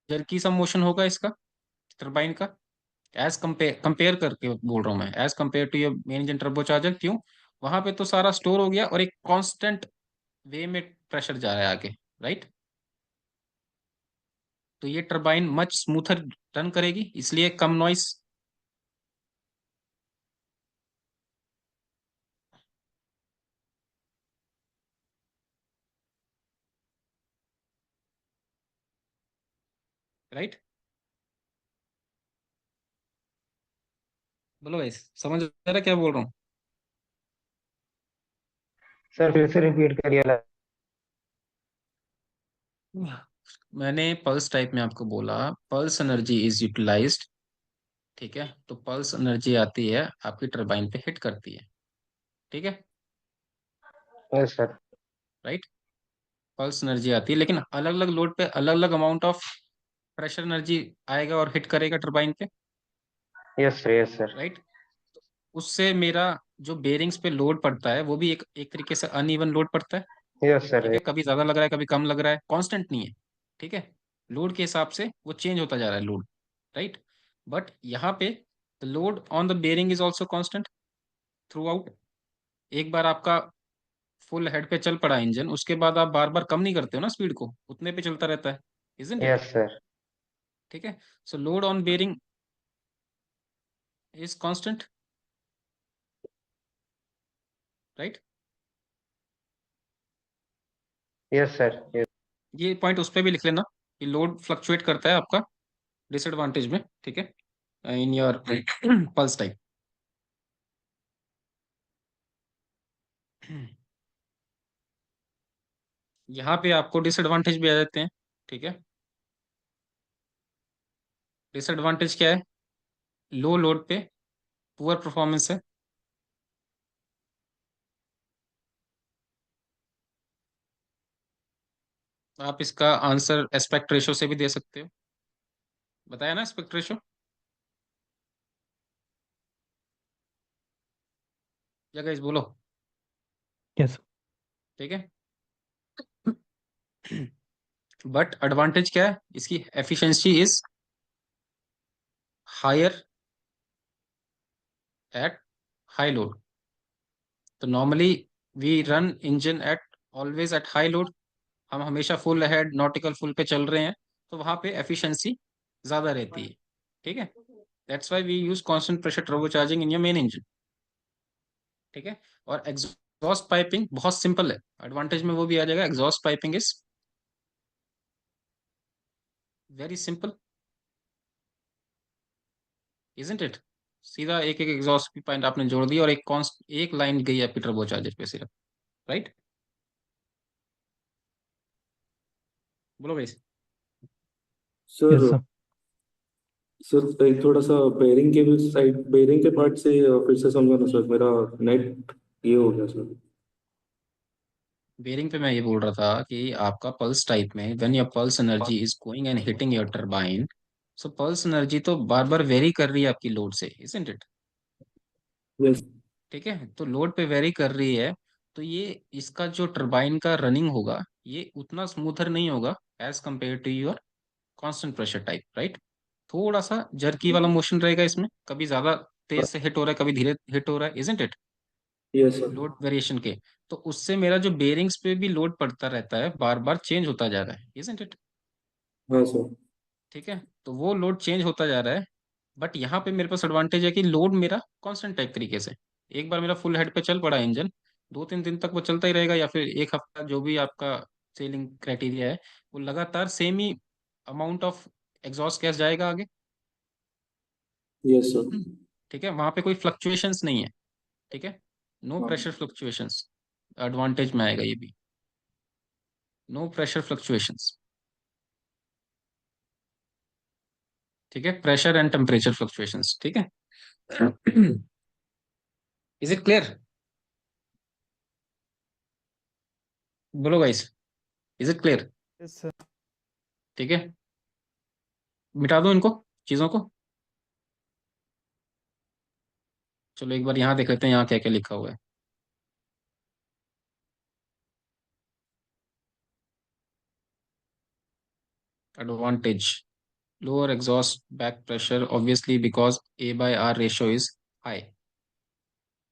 [SPEAKER 1] जर्की सा मोशन होगा इसका, टरबाइन का। एज कंपेयर कंपेयर करके बोल रहा हूँ मैं, as compare to your main engine turbocharger. क्यों? वहां पे तो सारा स्टोर हो गया और एक कांस्टेंट वे में प्रेशर जा रहा है आगे, राइट? तो ये टरबाइन मच स्मूथर रन करेगी, इसलिए कम नॉइस। राइट? बोलो भाई, समझ आ रहा है क्या बोल रहा हूँ?
[SPEAKER 3] सर फिर से रिपीट करिए
[SPEAKER 1] मैंने पल्स टाइप में आपको बोला, पल्स एनर्जी इज यूटिलाइज्ड। ठीक है, तो पल्स एनर्जी आती है आपकी टरबाइन पे हिट करती है। ठीक है,
[SPEAKER 3] yes sir.
[SPEAKER 1] Right? Pulse energy आती है, लेकिन अलग अलग लोड पे अलग अलग अमाउंट ऑफ प्रेशर एनर्जी आएगा और हिट करेगा टरबाइन पे,
[SPEAKER 3] yes sir. Yes sir.
[SPEAKER 1] Right? उससे मेरा जो बेरिंग्स पे लोड पड़ता है वो भी एक एक तरीके से अनइवन लोड पड़ता है।
[SPEAKER 3] यस
[SPEAKER 1] ठीक
[SPEAKER 3] सर।
[SPEAKER 1] है, कभी ज्यादा लग रहा है, कभी कम लग रहा है, कांस्टेंट नहीं है। ठीक है, लोड के हिसाब से वो चेंज होता जा रहा है लोड, राइट? बट यहाँ पे the load on the bearing is also constant throughout. एक बार आपका फुल हेड पे चल पड़ा इंजन, उसके बाद आप बार बार कम नहीं करते हो ना स्पीड को, उतने पे चलता रहता है, इजंट इट?
[SPEAKER 3] Yes sir.
[SPEAKER 1] ठीक है, so load on bearing is constant, right?
[SPEAKER 3] Yes sir.
[SPEAKER 1] ये पॉइंट उस पर भी लिख लेना कि लोड फ्लक्चुएट करता है आपका डिसएडवांटेज में। ठीक है, इन योर पल्स टाइप। यहाँ पे आपको डिसएडवांटेज भी आ जाते हैं। ठीक है, डिसएडवांटेज क्या है? लो लोड पे पुअर परफॉर्मेंस है। आप इसका आंसर एस्पेक्ट रेशो से भी दे सकते हो, बताया ना एस्पेक्ट रेशो? या गाइस बोलो।
[SPEAKER 2] यस।
[SPEAKER 1] ठीक है, बट एडवांटेज क्या है इसकी? Efficiency is higher at high load. तो normally we run engine at always at high load. हम हमेशा फुल हेड नॉटिकल फुल पे चल रहे हैं, तो वहां पे एफिशिएंसी ज्यादा रहती है। ठीक है, that's why we use constant pressure turbo charging in your main engine. ठीक है, और एग्जॉस्ट पाइपिंग बहुत सिंपल है, एडवांटेज में वो भी आ जाएगा। Exhaust piping is very simple, isn't it? सीधा एक एक एग्जॉस्ट पॉइंट आपने जोड़ दिया और एक कॉन्स्ट एक लाइन गई है टर्बो चार्जर पे सिर्फ, राइट? बोलो भाई।
[SPEAKER 5] Sir
[SPEAKER 2] yes sir.
[SPEAKER 5] सर एक थोड़ा सा बेरिंग के भी साइड, बेरिंग के पार्ट से फिर से समझाना सर, मेरा नेट ये हो गया सर।
[SPEAKER 1] बेरिंग पे मैं ये बोल रहा था कि आपका पल्स टाइप में when your pulse energy is going and hitting your turbine, so pulse energy तो बार बार वेरी कर रही है आपकी लोड से, इजंट इट?
[SPEAKER 5] यस।
[SPEAKER 1] ठीक है, तो लोड पे वेरी कर रही है, तो ये इसका जो टरबाइन का रनिंग होगा ये उतना स्मूथर नहीं होगा as compare to your constant pressure type, right? थोड़ा सा जर्की वाला मोशन रहेगा इसमें, कभी ज्यादा तेज से हिट हो रहा है, कभी धीरे हिट हो रहा है, isn't it?
[SPEAKER 5] Yes sir.
[SPEAKER 1] Load variation के। तो उससे मेरा जो बेरिंग्स पे भी लोड पड़ता रहता है, बार बार चेंज होता जा रहा है, इजंट इट?
[SPEAKER 5] हाँ सर।
[SPEAKER 1] ठीक है, तो वो लोड चेंज होता जा रहा है। बट यहाँ पे मेरे पास एडवांटेज है कि लोड मेरा कांस्टेंट टाइप तरीके से, एक बार मेरा फुल हेड पे चल पड़ा इंजन, 2-3 दिन तक वो चलता ही रहेगा, या फिर एक हफ्ता, जो भी आपका सेलिंग क्राइटेरिया है, वो लगातार same he amount of exhaust gas जाएगा आगे।
[SPEAKER 5] Yes sir.
[SPEAKER 1] ठीक है, वहां पे कोई फ्लक्चुएशंस नहीं है। ठीक है, नो
[SPEAKER 5] हाँ।
[SPEAKER 1] प्रेशर फ्लक्चुएशंस, एडवांटेज में आएगा ये भी, नो प्रेशर फ्लक्चुएशंस। ठीक है, प्रेशर एंड टेम्परेचर फ्लक्चुएशंस। ठीक है, इज इट क्लियर? बोलो guys, is it clear?
[SPEAKER 2] Yes sir.
[SPEAKER 1] ठीक है, मिटा दो इनको, चीजों को। चलो एक बार यहाँ देख लेते हैं यहाँ क्या क्या लिखा हुआ है। Advantage, lower exhaust back pressure obviously because A/R ratio is high।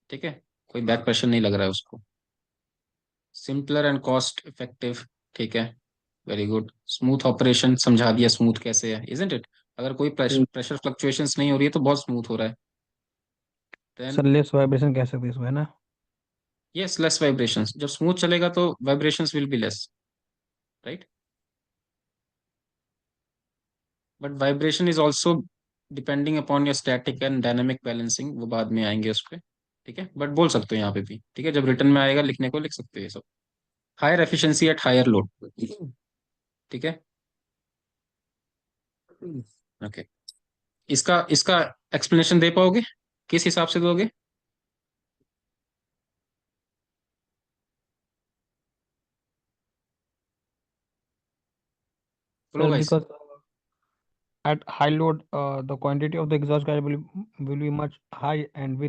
[SPEAKER 1] ठीक है, कोई बैक प्रेशर नहीं लग रहा है उसको। सिंपलर एंड कॉस्ट इफेक्टिव, ठीक है, वेरी गुड। स्मूथ ऑपरेशन, समझा दिया स्मूथ कैसे है, इजंट इट? अगर कोई प्रेशर फ्लक्चुएशंस नहीं हो रही है तो बहुत स्मूथ हो रहा है। देन
[SPEAKER 3] सर लेस वाइब्रेशन कह सकते हैं इसको, है ना?
[SPEAKER 1] Yes, less vibrations. जब स्मूथ चलेगा तो vibrations will be less, right? But vibration is also depending upon your static and dynamic balancing, वो बाद में आएंगे उस पर। ठीक है, बट बोल सकते हो यहाँ पे भी, ठीक है, जब रिटर्न में आएगा लिखने को लिख सकते हो ये सब। Higher efficiency at higher load, ठीक है, ओके। इसका इसका एक्सप्लेनेशन दे पाओगे? किस हिसाब से दोगे? बोलो
[SPEAKER 3] Sir,
[SPEAKER 1] guys.
[SPEAKER 3] because at high load, the quantity of the exhaust gas will be much high and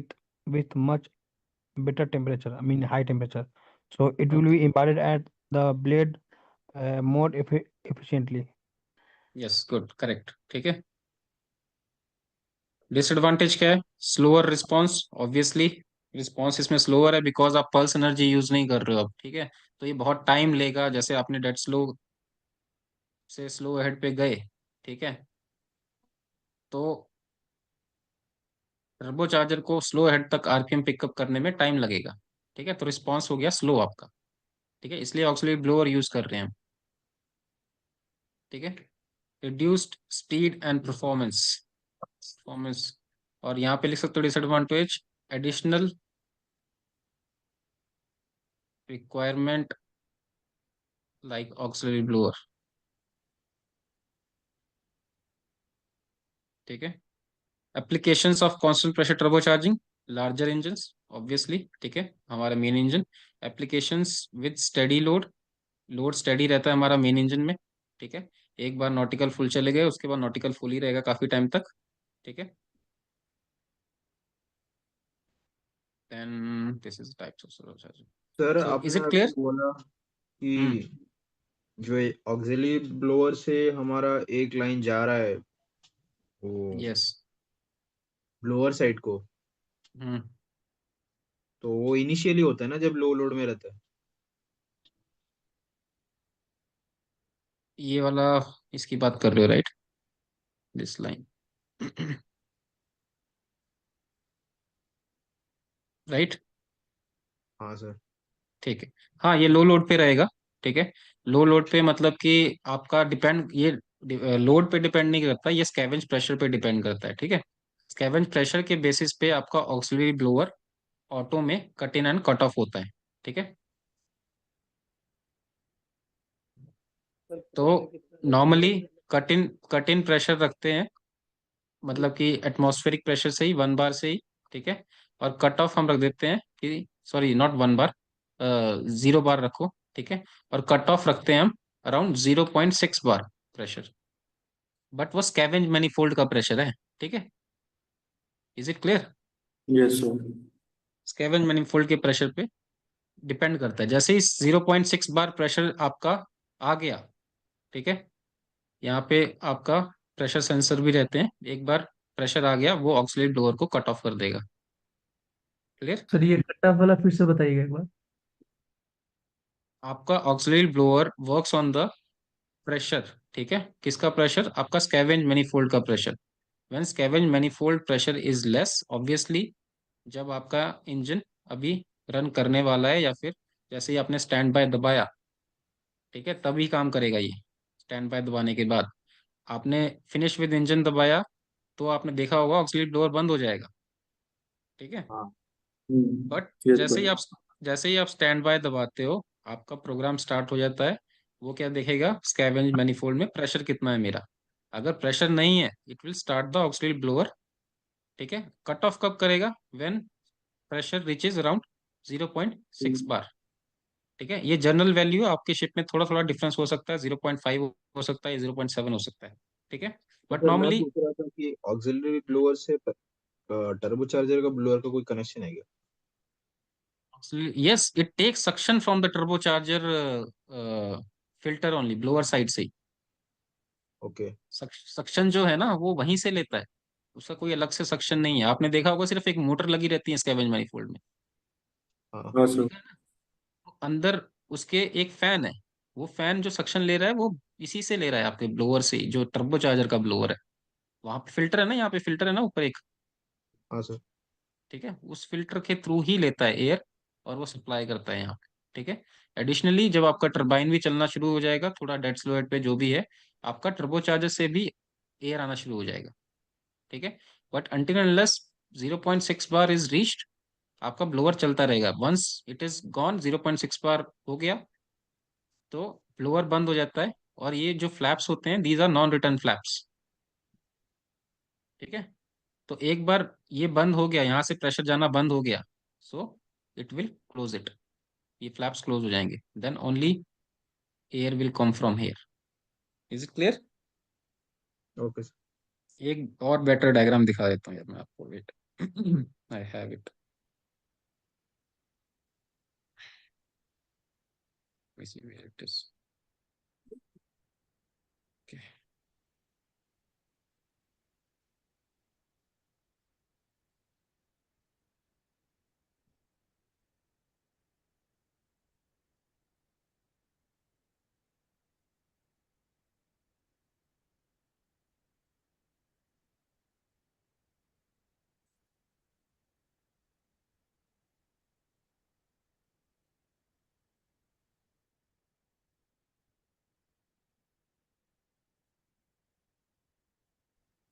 [SPEAKER 3] with much better temperature. I mean high temperature. So it will
[SPEAKER 1] okay,
[SPEAKER 3] be imparted at the blade more efficiently.
[SPEAKER 1] Yes, good, correct, ठीक है। डिसएडवांटेज क्या है? स्लोअर रिस्पॉन्स, ऑब्वियसली रिस्पॉन्स इसमें स्लोअर है बिकॉज आप पल्स एनर्जी यूज नहीं कर रहे हो अब, ठीक है। तो ये बहुत टाइम लेगा, जैसे आपने डेड स्लो से स्लो हेड पे गए, ठीक है, तो टर्बो चार्जर को स्लो हेड तक आरपीएम पिकअप करने में टाइम लगेगा, ठीक है, तो रिस्पॉन्स हो गया स्लो आपका, ठीक है, इसलिए ऑक्सिलरी ब्लोअर यूज कर रहे हैं हम, ठीक है। रिड्यूस्ड स्पीड एंड परफॉर्मेंस, और यहाँ पे लिख सकते हो disadvantage, additional requirement like auxiliary blower, ठीक है। Applications of constant pressure turbo charging, larger engines obviously, ठीक है, हमारा main engine. Applications with steady load, load steady रहता है हमारा मेन इंजन में, ठीक है। एक बार नॉटिकल फुल चले गए उसके बाद नॉटिकल फुल ही रहेगा काफी टाइम तक, ठीक है। Then this is types of turbo charging.
[SPEAKER 4] Sir
[SPEAKER 1] so is
[SPEAKER 4] आपने
[SPEAKER 1] इट
[SPEAKER 4] अभी
[SPEAKER 1] क्लियर?
[SPEAKER 4] बोला
[SPEAKER 1] हम्म,
[SPEAKER 4] कि जो ऑक्सिलरी ब्लोअर से हमारा एक लाइन जा रहा है वो
[SPEAKER 1] यस।
[SPEAKER 4] ब्लोअर साइड को,
[SPEAKER 1] हम्म,
[SPEAKER 4] तो वो इनिशियली होता है ना जब लो लोड में रहता है।
[SPEAKER 1] ये वाला इसकी बात कर रहे हो, राइट? दिस लाइन, राइट,
[SPEAKER 4] हाँ सर।
[SPEAKER 1] ठीक है। हाँ, ये लो लोड पे रहेगा, ठीक है। लो लोड पे मतलब कि आपका डिपेंड, ये लोड पे डिपेंड नहीं करता, ये स्कैवेंज प्रेशर पे डिपेंड करता है, ठीक है। स्कैवेंज प्रेशर के बेसिस पे आपका ऑक्सिलरी ब्लोअर ऑटो में cut in and cut off होता है, ठीक है। तो नॉर्मली कट इन प्रेशर रखते हैं, मतलब कि एटमॉस्फेरिक प्रेशर से ही 1 बार से ही, ठीक है। और कट ऑफ हम रख देते हैं कि, सॉरी नॉट 1 बार, 0 बार रखो, ठीक है। और कट ऑफ रखते हैं हम अराउंड 0.6 बार प्रेशर, बट वो स्कैवेंज मैनिफोल्ड का प्रेशर है, ठीक है। Is it clear?
[SPEAKER 5] Yes sir.
[SPEAKER 1] Scavenge manifold के प्रेशर पे डिपेंड करता है। जैसे ही 0.6 बार प्रेशर आपका आ गया, ठीक है, यहाँ पे आपका प्रेशर सेंसर भी रहते हैं, एक बार प्रेशर आ गया वो ऑक्सिलरी ब्लोअर को कट ऑफ कर देगा। क्लियर?
[SPEAKER 3] सर ये कट ऑफ वाला फिर से बताइएगा एक बार।
[SPEAKER 1] आपका auxiliary blower works on the pressure, ठीक है, किसका प्रेशर? आपका स्कैवेंज मैनिफोल्ड का pressure. When scavenge manifold pressure is less, obviously जब आपका इंजन अभी रन करने वाला है या फिर जैसे ही आपने स्टैंड बाय दबाया, ठीक है, तभी काम करेगा ये। स्टैंड बाय दबाने के बाद आपने फिनिश विद इंजन दबाया तो आपने देखा होगा ऑक्सिलरी ब्लोअर बंद हो जाएगा, ठीक है।
[SPEAKER 4] हाँ
[SPEAKER 1] बट
[SPEAKER 5] यस
[SPEAKER 1] जैसे ही
[SPEAKER 5] सर।
[SPEAKER 1] आप जैसे ही आप स्टैंड बाय दबाते हो आपका प्रोग्राम स्टार्ट हो जाता है। वो क्या देखेगा? स्कैवेंज मैनिफोल्ड में प्रेशर कितना है मेरा। अगर प्रेशर नहीं है it will start the auxiliary blower, ठीक है। कट ऑफ कब करेगा? व्हेन प्रेशर रीचेज अराउंड 0.6 बार, ठीक है, ये जनरल वैल्यू है, आपके शिप में थोड़ा थोड़ा डिफरेंस हो सकता है, 0.5 हो सकता है, 0.7 हो सकता है, ठीक है,
[SPEAKER 4] तो
[SPEAKER 1] बट
[SPEAKER 4] सर मैं
[SPEAKER 1] नॉर्मली
[SPEAKER 4] पूछ रहा था कि ऑक्सिलरी ब्लोअर से टर्बो चार्जर का ब्लोअर का कोई कनेक्शन है क्या?
[SPEAKER 1] Yes, it takes suction from the turbo charger filter only, blower side से ही
[SPEAKER 4] ओके।
[SPEAKER 1] सक्शन जो है ना वो वहीं से लेता है, उसका कोई अलग से सक्शन नहीं है। आपने देखा होगा सिर्फ एक मोटर लगी रहती है स्कैवेंज मैनिफोल्ड में,
[SPEAKER 4] हाँ।
[SPEAKER 5] हाँ सर।
[SPEAKER 1] ठीक है ना, तो अंदर उसके एक फैन है, वो फैन जो सक्शन ले रहा है वो इसी से ले रहा है, आपके ब्लोअर से, जो टर्बो चार्जर का ब्लोअर है, वहां पे फिल्टर है ना, यहाँ पे फिल्टर है ना ऊपर एक,
[SPEAKER 4] हाँ सर।
[SPEAKER 1] ठीक है, उस फिल्टर के थ्रू ही लेता है एयर और वो सप्लाई करता है यहाँ पे, ठीक है। एडिशनली जब आपका टरबाइन भी चलना शुरू हो जाएगा थोड़ा डेड स्लो हेड पे जो भी है, आपका टर्बो चार्जर से भी एयर आना शुरू हो जाएगा, ठीक है। But until unless 0.6 bar is reached, आपका ब्लोअर चलता रहेगा। वंस इट इज गॉन, 0.6 बार हो गया तो ब्लोअर बंद हो जाता है, और ये जो फ्लैप्स होते हैं these are non return flaps, ठीक है। तो एक बार ये बंद हो गया, यहाँ से प्रेशर जाना बंद हो गया, so it will close it, ये फ्लैप्स क्लोज हो जाएंगे, then only air will come from here. Is it clear?
[SPEAKER 4] Okay sir.
[SPEAKER 1] एक और बेटर डायग्राम दिखा देता हूँ यार मैं आपको, wait, I have it, see where it is, okay.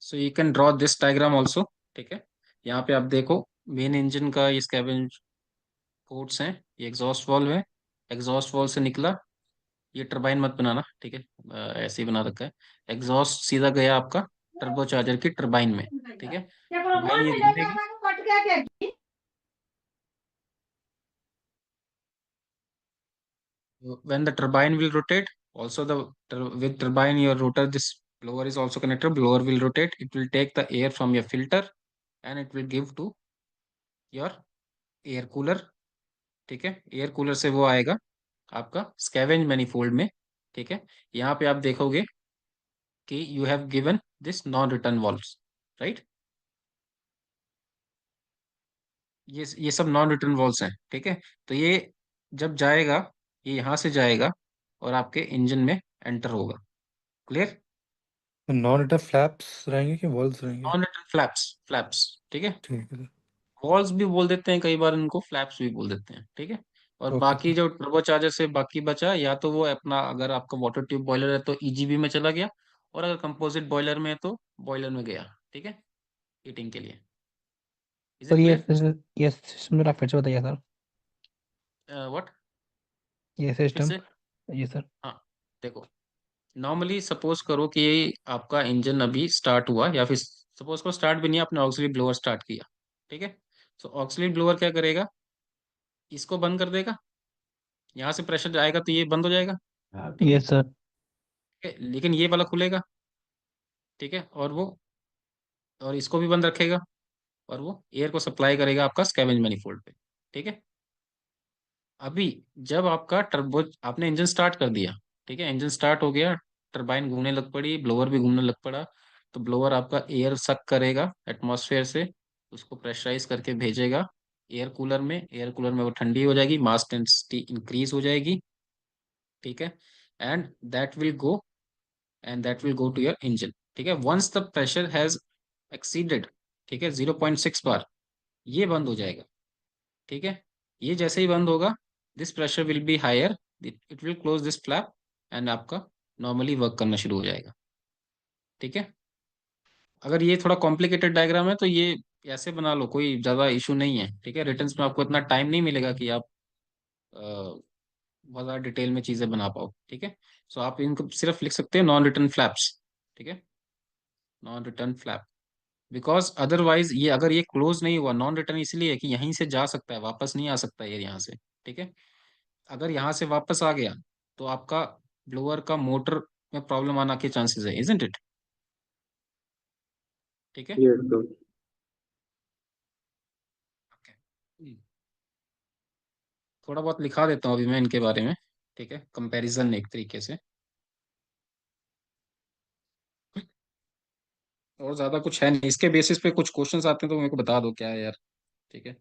[SPEAKER 1] So you can draw this diagram also, ठीक है। यहाँ पे आप देखो, मेन इंजन का ये स्कैवेंज पोर्ट्स हैं, ये एग्जॉस्ट वाल्व है, एग्जॉस्ट वाल्व से निकला, ये टरबाइन मत बनाना, ठीक है, ऐसे ही बना रखा है, एग्जॉस्ट सीधा गया आपका टर्बो चार्जर की टरबाइन में, ठीक है, टरबाइन ये घूमेगी, when the turbine will rotate, also with turbine your rotor, this blower is also connected, blower will rotate, it will take the air from your filter and it will give to your air cooler, ठीक है, एयर कूलर से वो आएगा आपका स्कैवेंज मैनिफोल्ड में, ठीक है। यहाँ पे आप देखोगे कि you have given this non return valves, right, ये सब नॉन रिटर्न वॉल्व्स हैं, ठीक है। तो ये जब जाएगा, ये यहाँ से जाएगा और आपके इंजन में एंटर होगा, क्लियर।
[SPEAKER 2] तो नॉन रिटर्न फ्लैप्स रहेंगे कि वॉल्स रहेंगे?
[SPEAKER 1] नॉन रिटर्न फ्लैप्स, फ्लैप्स, ठीक है,
[SPEAKER 2] ठीक है सर।
[SPEAKER 1] वॉल्स भी बोल देते हैं कई बार इनको, फ्लैप्स भी बोल देते हैं, ठीक है। और
[SPEAKER 2] ओके
[SPEAKER 1] बाकी
[SPEAKER 2] सर।
[SPEAKER 1] जो टर्बो चार्जर से बाकी बचा, या तो वो अपना, अगर आपका वाटर ट्यूब बॉयलर है तो ईजीबी में चला गया, और अगर कंपोजिट बॉयलर में है तो बॉयलर में गया, ठीक है, हीटिंग के लिए। Is
[SPEAKER 3] sir
[SPEAKER 1] it clear?
[SPEAKER 3] ये सिस्टम जरा फिर से बताइए सर।
[SPEAKER 1] व्हाट?
[SPEAKER 3] ये
[SPEAKER 1] फिर
[SPEAKER 3] सिस्टम।
[SPEAKER 1] से?
[SPEAKER 3] ये सर।
[SPEAKER 1] हाँ, देखो, नॉर्मली सपोज करो कि आपका इंजन अभी स्टार्ट हुआ, या फिर सपोज करो स्टार्ट भी नहीं, आपने ऑक्सिलरी ब्लोअर स्टार्ट किया, ठीक है। तो ऑक्सिलरी ब्लोअर क्या करेगा, इसको बंद कर देगा, यहाँ से प्रेशर आएगा तो ये बंद हो जाएगा, ठीक है,
[SPEAKER 3] यस सर।
[SPEAKER 1] लेकिन ये वाला खुलेगा, ठीक है, और इसको भी बंद रखेगा, और वो एयर को सप्लाई करेगा आपका स्कैवेंज मैनिफोल्ड पे, ठीक है। अभी जब आपका टर्बो, आपने इंजन स्टार्ट कर दिया, ठीक है, इंजन स्टार्ट हो गया, टरबाइन घूमने लग पड़ी, ब्लोअर भी घूमने लग पड़ा, तो ब्लोअर आपका एयर सक करेगा एटमॉस्फेयर से, उसको प्रेशराइज करके भेजेगा एयर कूलर में, एयर कूलर में वो ठंडी हो जाएगी, मास डेंसिटी इंक्रीज हो जाएगी, ठीक है, and that will go, to your engine, ठीक है। Once the pressure has exceeded, ठीक है, 0.6 बार, ये बंद हो जाएगा, ठीक है। ये जैसे ही बंद होगा, this pressure will be higher, it will close this flap, and आपका नॉर्मली वर्क करना शुरू हो जाएगा, ठीक है। अगर ये थोड़ा कॉम्प्लिकेटेड डायग्राम है तो ये ऐसे बना लो, कोई ज़्यादा इशू नहीं है, ठीक है। रिटर्न्स में आपको इतना टाइम नहीं मिलेगा कि आप बहुत ज़्यादा डिटेल में चीज़ें बना पाओ, ठीक है। सो आप इनको सिर्फ लिख सकते हैं नॉन रिटर्न फ्लैप्स, ठीक है, non return flap, because otherwise ये, अगर ये क्लोज नहीं हुआ, नॉन रिटर्न इसलिए है कि यहीं से जा सकता है, वापस नहीं आ सकता ये यहाँ से, ठीक है। अगर यहाँ से वापस आ गया तो आपका ब्लोअर का मोटर में प्रॉब्लम आना के चांसेस है, इजंट इट? ठीक है।
[SPEAKER 5] Yes, sir.
[SPEAKER 1] Okay. थोड़ा बहुत लिखा देता हूँ अभी मैं इनके बारे में, ठीक है, कंपैरिजन एक तरीके से। और ज्यादा कुछ है नहीं, इसके बेसिस पे कुछ क्वेश्चंस आते हैं तो मेरे को बता दो क्या है यार, ठीक है,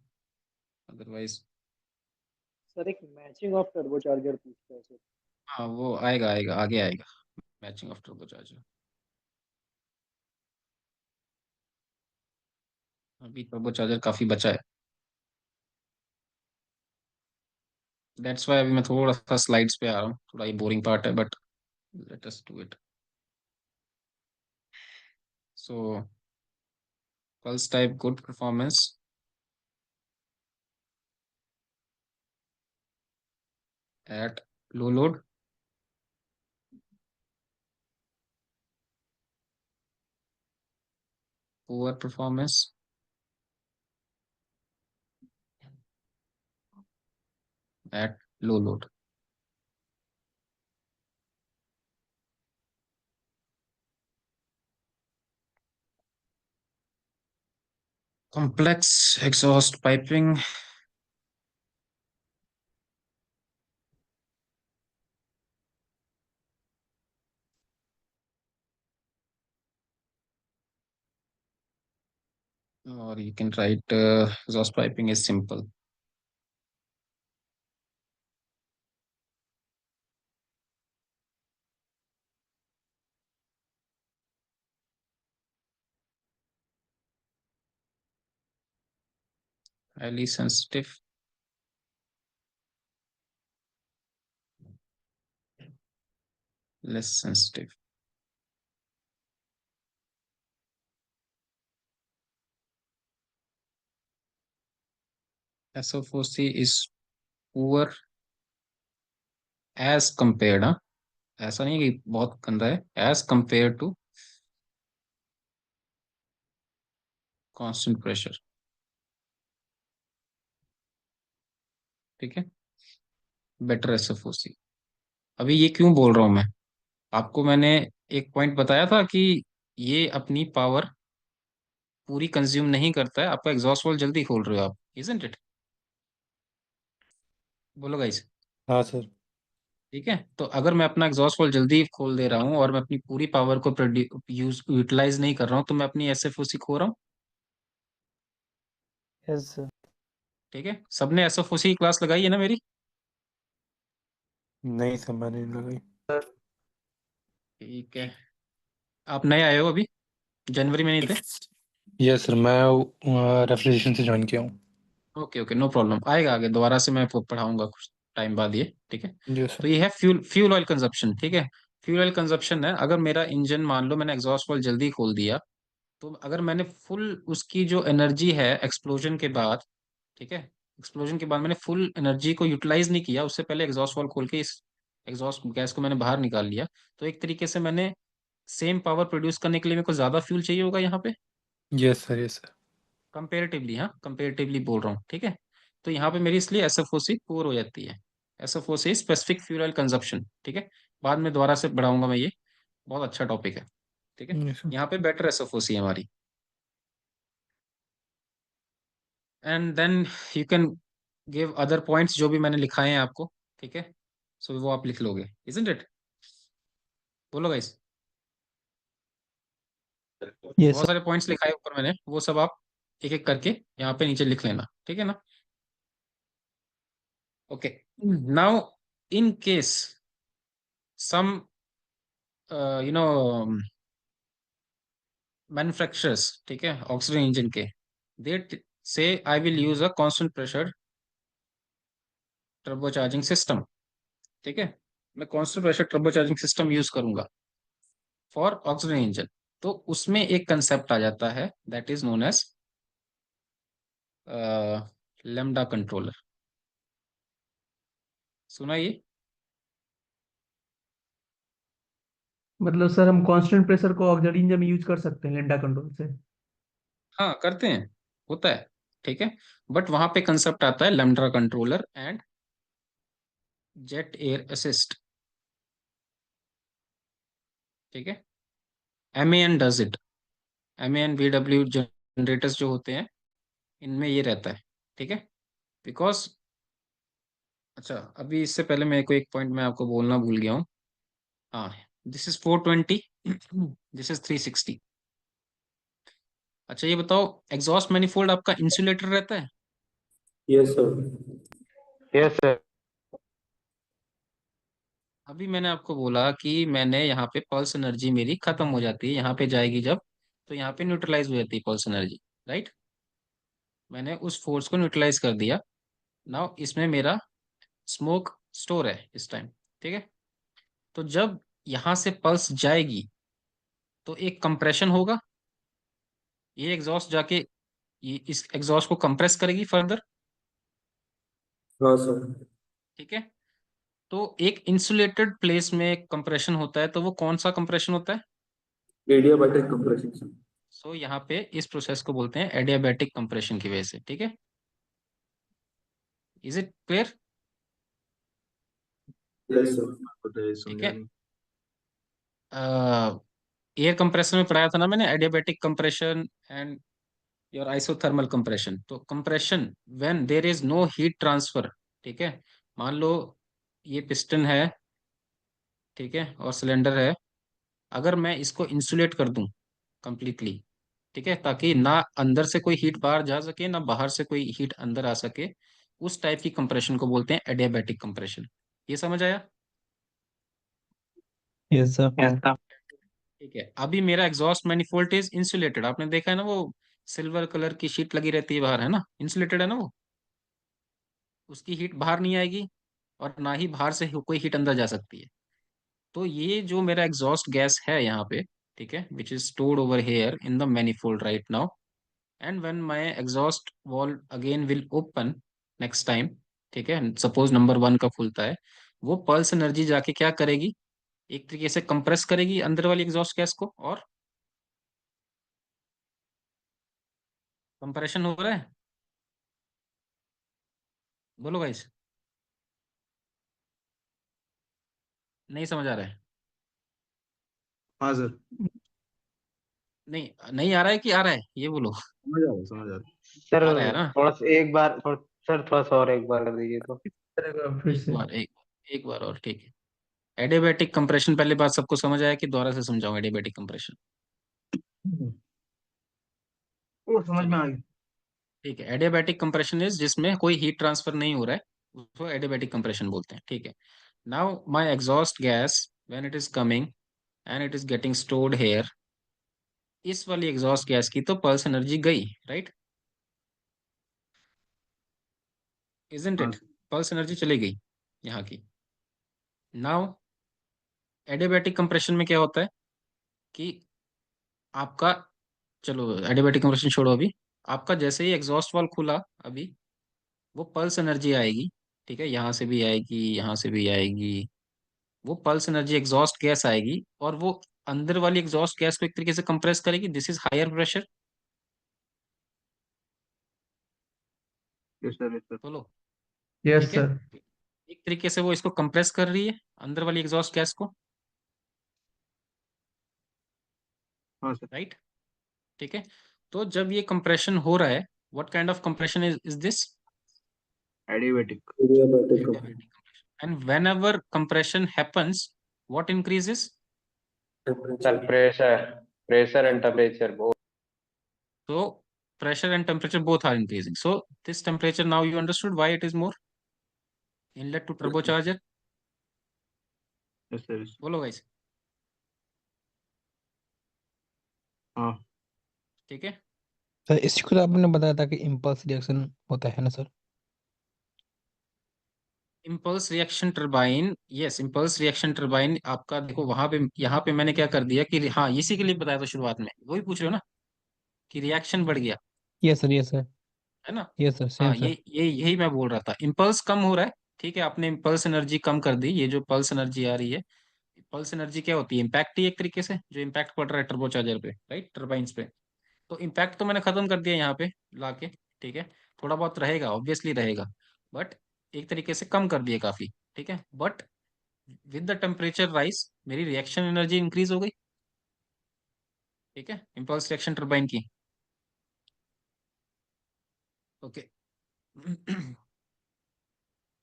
[SPEAKER 1] अदरवाइज।
[SPEAKER 6] सर एक मैचिंग ऑफ टर्बो चार्जर पूछता है सर।
[SPEAKER 1] हाँ वो आएगा आएगा आगे आएगा, मैचिंग ऑफ टर्बो चार्जर। अभी टर्बो चार्जर काफी बचा है, दैट्स वाई अभी मैं थोड़ा सा स्लाइड्स पे आ रहा हूँ, थोड़ा ये बोरिंग पार्ट है but let us do it. So pulse type good performance at low load, poor performance at low load. Complex exhaust piping, or you can write exhaust piping is simple. Highly sensitive, less sensitive. SOFC is poor as compared, हाँ, ऐसा नहीं कि बहुत गंदा है, as compared to constant pressure, ठीक है, बेटर SFOC। अभी ये क्यों बोल रहा हूँ मैं आपको, मैंने एक पॉइंट बताया था कि ये अपनी पावर पूरी कंज्यूम नहीं करता है, आपका एग्जॉस्ट वॉल्व जल्दी खोल रहे हो आप, इजंट इट? बोलो गाइस।
[SPEAKER 2] हाँ सर।
[SPEAKER 1] ठीक है, तो अगर मैं अपना एग्जॉस्ट वॉल्व जल्दी खोल दे रहा हूँ और मैं अपनी पूरी पावर को यूटिलाइज नहीं कर रहा हूँ तो मैं अपनी एसएफओसी खो रहा हूँ।
[SPEAKER 6] Yes sir.
[SPEAKER 1] ठीक है, सबने एसएफओसी की क्लास लगाई है ना मेरी?
[SPEAKER 2] नहीं सर, मैंने नहीं लगाई।
[SPEAKER 1] ठीक है, आप नए आए हो अभी, जनवरी में नहीं थे?
[SPEAKER 2] यस सर, मैं रेफ्रिजरेशन से ज्वाइन किया हूँ।
[SPEAKER 1] ओके ओके, नो प्रॉब्लम, आएगा आगे दोबारा से मैं पढ़ाऊंगा कुछ टाइम बाद ये, ठीक है।
[SPEAKER 2] जी
[SPEAKER 1] तो
[SPEAKER 2] सर।
[SPEAKER 1] ये है फ्यूल फ्यूल ऑयल कंजप्शन, ठीक है। फ्यूल ऑयल कंजप्शन है, अगर मेरा इंजन मान लो मैंने एग्जॉस्ट वॉल्व जल्दी खोल दिया, तो अगर मैंने फुल उसकी जो एनर्जी है एक्सप्लोजन के बाद, ठीक है, एक्सप्लोजन के बाद मैंने फुल एनर्जी को यूटिलाइज नहीं किया, उससे पहले एग्जॉस्ट वॉल्व खोल के इस एग्जॉस्ट गैस को मैंने बाहर निकाल लिया, तो एक तरीके से मैंने सेम पावर प्रोड्यूस करने के लिए मेरे को ज्यादा फ्यूल चाहिए होगा यहाँ पे,
[SPEAKER 2] yes sir, yes sir.
[SPEAKER 1] Comparatively, हाँ कंपेरेटिवली बोल रहा हूँ, ठीक है। तो यहाँ पे मेरी इसलिए एसएफओसी पुअर हो जाती है, एसएफओसी स्पेसिफिक फ्यूल ऑयल कंजप्शन, ठीक है। बाद में दोबारा से बढ़ाऊंगा मैं ये, बहुत अच्छा टॉपिक है, ठीक है।
[SPEAKER 2] Yes sir.
[SPEAKER 1] यहाँ पे बेटर एसएफओसी है हमारी, and then you can give other points जो भी मैंने लिखाए हैं आपको, ठीक है, सो वो आप लिख लोगे, इजंट इट? बोलो गाइस।
[SPEAKER 6] यस
[SPEAKER 1] बहुत
[SPEAKER 6] सर।
[SPEAKER 1] सारे पॉइंट्स लिखाए ऊपर मैंने, वो सब आप एक एक करके यहाँ पे नीचे लिख लेना, ठीक है ना। Okay, now in case some you know manufacturers, ठीक है, ऑक्सीजन इंजन के, they say I will use a constant pressure turbo charging system, ठीक है, मैं constant pressure turbo charging system use करूंगा फॉर ऑक्सीजन इंजन। तो उसमें एक कंसेप्ट आ जाता है that is known as lambda controller, सुना ये?
[SPEAKER 7] मतलब सर हम कांस्टेंट प्रेशर को ऑक्सीजन इंजन में यूज कर सकते हैं लेंडा कंट्रोल से?
[SPEAKER 1] हाँ करते हैं, होता है, ठीक है, बट वहां पे कंसेप्ट आता है lambda controller and jet air assist, ठीक है। MAN does it. MAN VW generators जो होते हैं, इनमें ये रहता है, ठीक है। बिकॉज, अच्छा, अभी इससे पहले मेरे को एक पॉइंट मैं आपको बोलना भूल गया हूँ। हाँ, दिस इज 420, दिस इज 360। अच्छा, ये बताओ, एग्जॉस्ट मैनिफोल्ड आपका इंसुलेटर रहता है?
[SPEAKER 5] Yes sir.
[SPEAKER 8] Yes sir.
[SPEAKER 1] अभी मैंने आपको बोला कि मैंने यहाँ पे पल्स एनर्जी मेरी खत्म हो जाती है, यहाँ पे जाएगी जब, तो यहाँ पे न्यूट्रलाइज हो जाती है पल्स एनर्जी, राइट। मैंने उस फोर्स को न्यूट्रलाइज कर दिया। नाउ इसमें मेरा स्मोक स्टोर है इस टाइम, ठीक है। तो जब यहाँ से पल्स जाएगी तो एक कंप्रेशन होगा, ये एग्जॉस्ट जाके ये इस एग्जॉस्ट को कंप्रेस करेगी फर्दर,
[SPEAKER 5] हाँ सर।
[SPEAKER 1] ठीक है। तो एक इंसुलेटेड प्लेस में कंप्रेशन होता है, तो वो कौन सा कंप्रेशन होता है?
[SPEAKER 5] Adiabatic compression sir.
[SPEAKER 1] सो यहाँ पे इस प्रोसेस को बोलते हैं एडियाबैटिक कंप्रेशन की वजह से, ठीक है। Is it clear?
[SPEAKER 5] Yes sir.
[SPEAKER 4] बताइए,
[SPEAKER 1] ठीक
[SPEAKER 4] समझा
[SPEAKER 1] है।
[SPEAKER 4] नहीं।
[SPEAKER 1] एयर कंप्रेशन में पढ़ाया था ना मैंने, adiabatic compression and your isothermal compression. तो compression when there is no heat transfer, ठीक है। मान लो ये पिस्टन है, ठीक है, और सिलेंडर है। अगर मैं इसको इंसुलेट कर दूं कंप्लीटली, ठीक है, ताकि ना अंदर से कोई हीट बाहर जा सके ना बाहर से कोई हीट अंदर आ सके, उस टाइप की कंप्रेशन को बोलते हैं एडियाबैटिक कंप्रेशन। ये समझ आया?
[SPEAKER 3] Yes sir.
[SPEAKER 8] Yes sir.
[SPEAKER 1] ठीक है। अभी मेरा एग्जॉस्ट मैनिफोल्ड इज इंसुलेटेड, आपने देखा है ना, वो सिल्वर कलर की शीट लगी रहती है बाहर, है ना, इंसुलेटेड है ना वो, उसकी हीट बाहर नहीं आएगी और ना ही बाहर से कोई हीट अंदर जा सकती है। तो ये जो मेरा एग्जॉस्ट गैस है यहाँ पे, ठीक है, which is stored over here in the manifold right now, and when my exhaust valve again will open next time, ठीक है, सपोज नंबर 1 का खुलता है, वो पल्स एनर्जी जाके क्या करेगी, एक तरीके से कंप्रेस करेगी अंदर वाली एग्जॉस्ट गैस को, और कंप्रेशन हो रहा है, बोलो गाइस, नहीं समझ आ रहा है?
[SPEAKER 4] हाँ सर,
[SPEAKER 1] नहीं, नहीं आ रहा है कि आ रहा है, ये बोलो।
[SPEAKER 4] समझ आ रहा है, समझ आ रहा है।
[SPEAKER 8] सर
[SPEAKER 1] आ रहा है ना?
[SPEAKER 8] थोड़ा सा एक बार सर थोड़ा सा और एक बार कर दीजिए तो।
[SPEAKER 7] करेगा फिर
[SPEAKER 1] एक
[SPEAKER 7] से।
[SPEAKER 1] बार, एक बार और, ठीक है। एडियाबैटिक कंप्रेशन पहले बात सबको समझ आया कि दोबारा से समझाऊं एडियाबैटिक कंप्रेशन?
[SPEAKER 4] वो समझ में
[SPEAKER 1] चलो,
[SPEAKER 4] आ गया।
[SPEAKER 1] ठीक है। एडियाबैटिक कंप्रेशन इज जिसमें कोई हीट ट्रांसफर नहीं हो रहा है, उसको एडियाबैटिक कंप्रेशन बोलते हैं, ठीक है। Now my exhaust gas when it is coming and it is getting stored here, इस वाली एग्जॉस्ट गैस की तो पल्स एनर्जी गई, राइट, इजंट
[SPEAKER 4] हाँ
[SPEAKER 1] इट?
[SPEAKER 4] सर।
[SPEAKER 1] पल्स एनर्जी चली गई यहाँ की। नाउ एडियाबैटिक कंप्रेशन में क्या होता है कि आपका, चलो एडियाबैटिक कंप्रेशन छोड़ो अभी, आपका जैसे ही एग्जॉस्ट वाल्व खुला अभी, वो पल्स एनर्जी आएगी, ठीक है, यहाँ से भी आएगी, यहाँ से भी आएगी, वो पल्स एनर्जी एग्जॉस्ट गैस आएगी और वो अंदर वाली एग्जॉस्ट गैस को एक तरीके से कंप्रेस करेगी, this is higher pressure,
[SPEAKER 4] yes sir, yes sir.
[SPEAKER 1] बोलो।
[SPEAKER 7] यस
[SPEAKER 1] ठीक है,
[SPEAKER 7] सर।
[SPEAKER 1] एक तरीके से वो इसको कंप्रेस कर रही है अंदर वाली एग्जॉस्ट गैस को,
[SPEAKER 4] हाँ सर।
[SPEAKER 1] राइट, ठीक है। तो जब ये कंप्रेशन हो रहा है, what kind of compression is this?
[SPEAKER 4] Adiabatic.
[SPEAKER 5] Adiabatic
[SPEAKER 1] Adiabatic compression. And whenever compression happens, what increases?
[SPEAKER 8] Sir
[SPEAKER 5] temperature.
[SPEAKER 8] Pressure and temperature बहुत।
[SPEAKER 1] So pressure and temperature both are increasing. So this temperature, now you understood why it is more? Inlet to turbocharger.
[SPEAKER 4] Yes sir, yes.
[SPEAKER 1] बोलो guys,
[SPEAKER 4] हाँ
[SPEAKER 1] ठीक है।
[SPEAKER 3] सर इसी को तो आपने बताया था कि इम्पल्स रिएक्शन होता है ना sir?
[SPEAKER 1] Impulse reaction turbine, yes, impulse reaction turbine आपका देखो वहां पे, यहाँ पे मैंने क्या कर दिया कि हाँ, इसी के लिए बताया था शुरुआत में, वही पूछ रहे हो ना, कि रिएक्शन बढ़ गया,
[SPEAKER 3] यस सर, यस सर,
[SPEAKER 1] है ना।
[SPEAKER 3] यस सर, सेम
[SPEAKER 1] हाँ,
[SPEAKER 3] सर।
[SPEAKER 1] ये यही मैं बोल रहा था, इम्पल्स कम हो रहा है, ठीक है, आपने इम्पल्स एनर्जी कम कर दी, ये जो पल्स एनर्जी आ रही है, पल्स एनर्जी क्या होती है? इम्पैक्ट ही एक तरीके से, जो इम्पैक्ट पड़ रहा है टर्बोचार्जर पे, राइट, टर्बाइंस पे। तो इम्पैक्ट तो मैंने खत्म कर दिया यहाँ पे लाके, ठीक है, थोड़ा बहुत रहेगा, ऑब्वियसली रहेगा, बट एक तरीके से कम कर दिया काफी, ठीक है, but with the temperature rise मेरी रिएक्शन एनर्जी इंक्रीज हो गई। ठीक है, इम्पल्स रिएक्शन टरबाइन की। Okay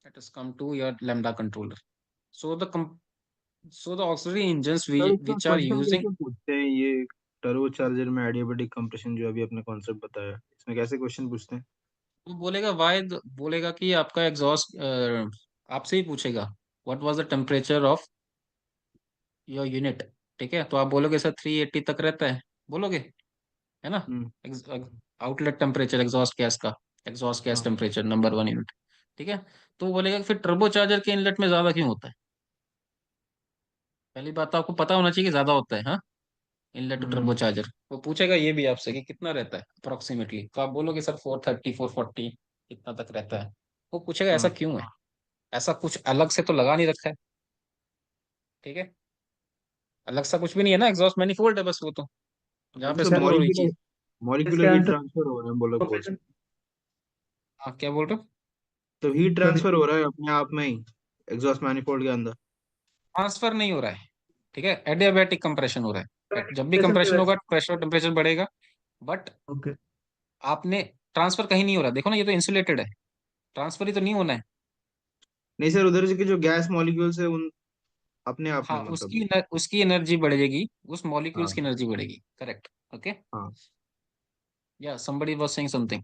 [SPEAKER 1] let us come to your lambda controller. So the auxiliary engines
[SPEAKER 4] sir इसका
[SPEAKER 1] which are
[SPEAKER 4] क्वेश्चन
[SPEAKER 1] using,
[SPEAKER 4] कैसे पूछते हैं ये टर्बो चार्जर में एडियाबैटिक कंप्रेशन जो अभी आपने कॉन्सेप्ट बताया, इसमें कैसे क्वेश्चन पूछते हैं?
[SPEAKER 1] वो बोलेगा वाई, बोलेगा कि आपका एग्जॉस्ट, आपसे ही पूछेगा what was the temperature of your unit. ठीक है, तो आप बोलोगे सर 380 तक रहता है, बोलोगे, है ना।
[SPEAKER 4] हम्म।
[SPEAKER 1] आउटलेट टेम्परेचर एग्जॉस्ट गैस का, एग्जॉस्ट गैस
[SPEAKER 4] हाँ।
[SPEAKER 1] Temperature number 1 unit. ठीक है, तो वो बोलेगा कि फिर टर्बो चार्जर के इनलेट में ज्यादा क्यों होता है। पहली बात तो आपको पता होना चाहिए कि ज्यादा होता है, हाँ, inlet to turbo
[SPEAKER 4] hmm.
[SPEAKER 1] Charger. वो पूछेगा ये भी आपसे कि कितना रहता है अप्रोक्सीमेटली, तो आप बोलोगे सर 430 440 इतना तक रहता है। वो पूछेगा ऐसा
[SPEAKER 4] हाँ।
[SPEAKER 1] क्यों है, ऐसा कुछ अलग से तो लगा नहीं रखा है। ठीक है, अलग सा कुछ भी नहीं है ना, एग्जॉस्ट मैनिफोल्ड है बस वो तो, जहाँ पे
[SPEAKER 4] मतलब
[SPEAKER 1] स्टोर हो रही
[SPEAKER 4] मॉलिक्यूलर
[SPEAKER 1] चीज।
[SPEAKER 4] मॉलिक्यूलर
[SPEAKER 7] इसका
[SPEAKER 4] हीट
[SPEAKER 7] आंसर
[SPEAKER 4] ट्रांसफर हो रहा है बोलो कोर्स
[SPEAKER 7] कंप्रेशन।
[SPEAKER 4] में।
[SPEAKER 1] हाँ, क्या बोल रहे हो।
[SPEAKER 4] तो हीट
[SPEAKER 7] सर
[SPEAKER 4] ट्रांसफर हो रहा है अपने आप में ही एग्जॉस्ट मैनिफोल्ड के अंदर।
[SPEAKER 1] ट्रांसफर नहीं हो रहा है, ठीक है, एडियाबैटिक कंप्रेशन हो रहा है। जब भी
[SPEAKER 7] कंप्रेशन की
[SPEAKER 1] कंप्रेशन
[SPEAKER 7] वजह
[SPEAKER 1] होगा
[SPEAKER 7] से।
[SPEAKER 1] प्रेशर टेम्परेचर बढ़ेगा, बट
[SPEAKER 7] ओके।
[SPEAKER 1] आपने ट्रांसफर कहीं नहीं हो रहा, देखो ना ये तो इंसुलेटेड है, ट्रांसफर ही तो नहीं होना है।
[SPEAKER 4] नहीं सर, उधर से के जो गैस मॉलिक्यूल्स है उन अपने आप में
[SPEAKER 1] हाँ,
[SPEAKER 4] मतलब।
[SPEAKER 1] उसकी एनर्जी बढ़ेगी, उस मॉलिक्यूल्स की
[SPEAKER 4] हाँ।
[SPEAKER 1] एनर्जी बढ़ेगी, करेक्ट। ओके,
[SPEAKER 4] हाँ।
[SPEAKER 1] या somebody was saying something.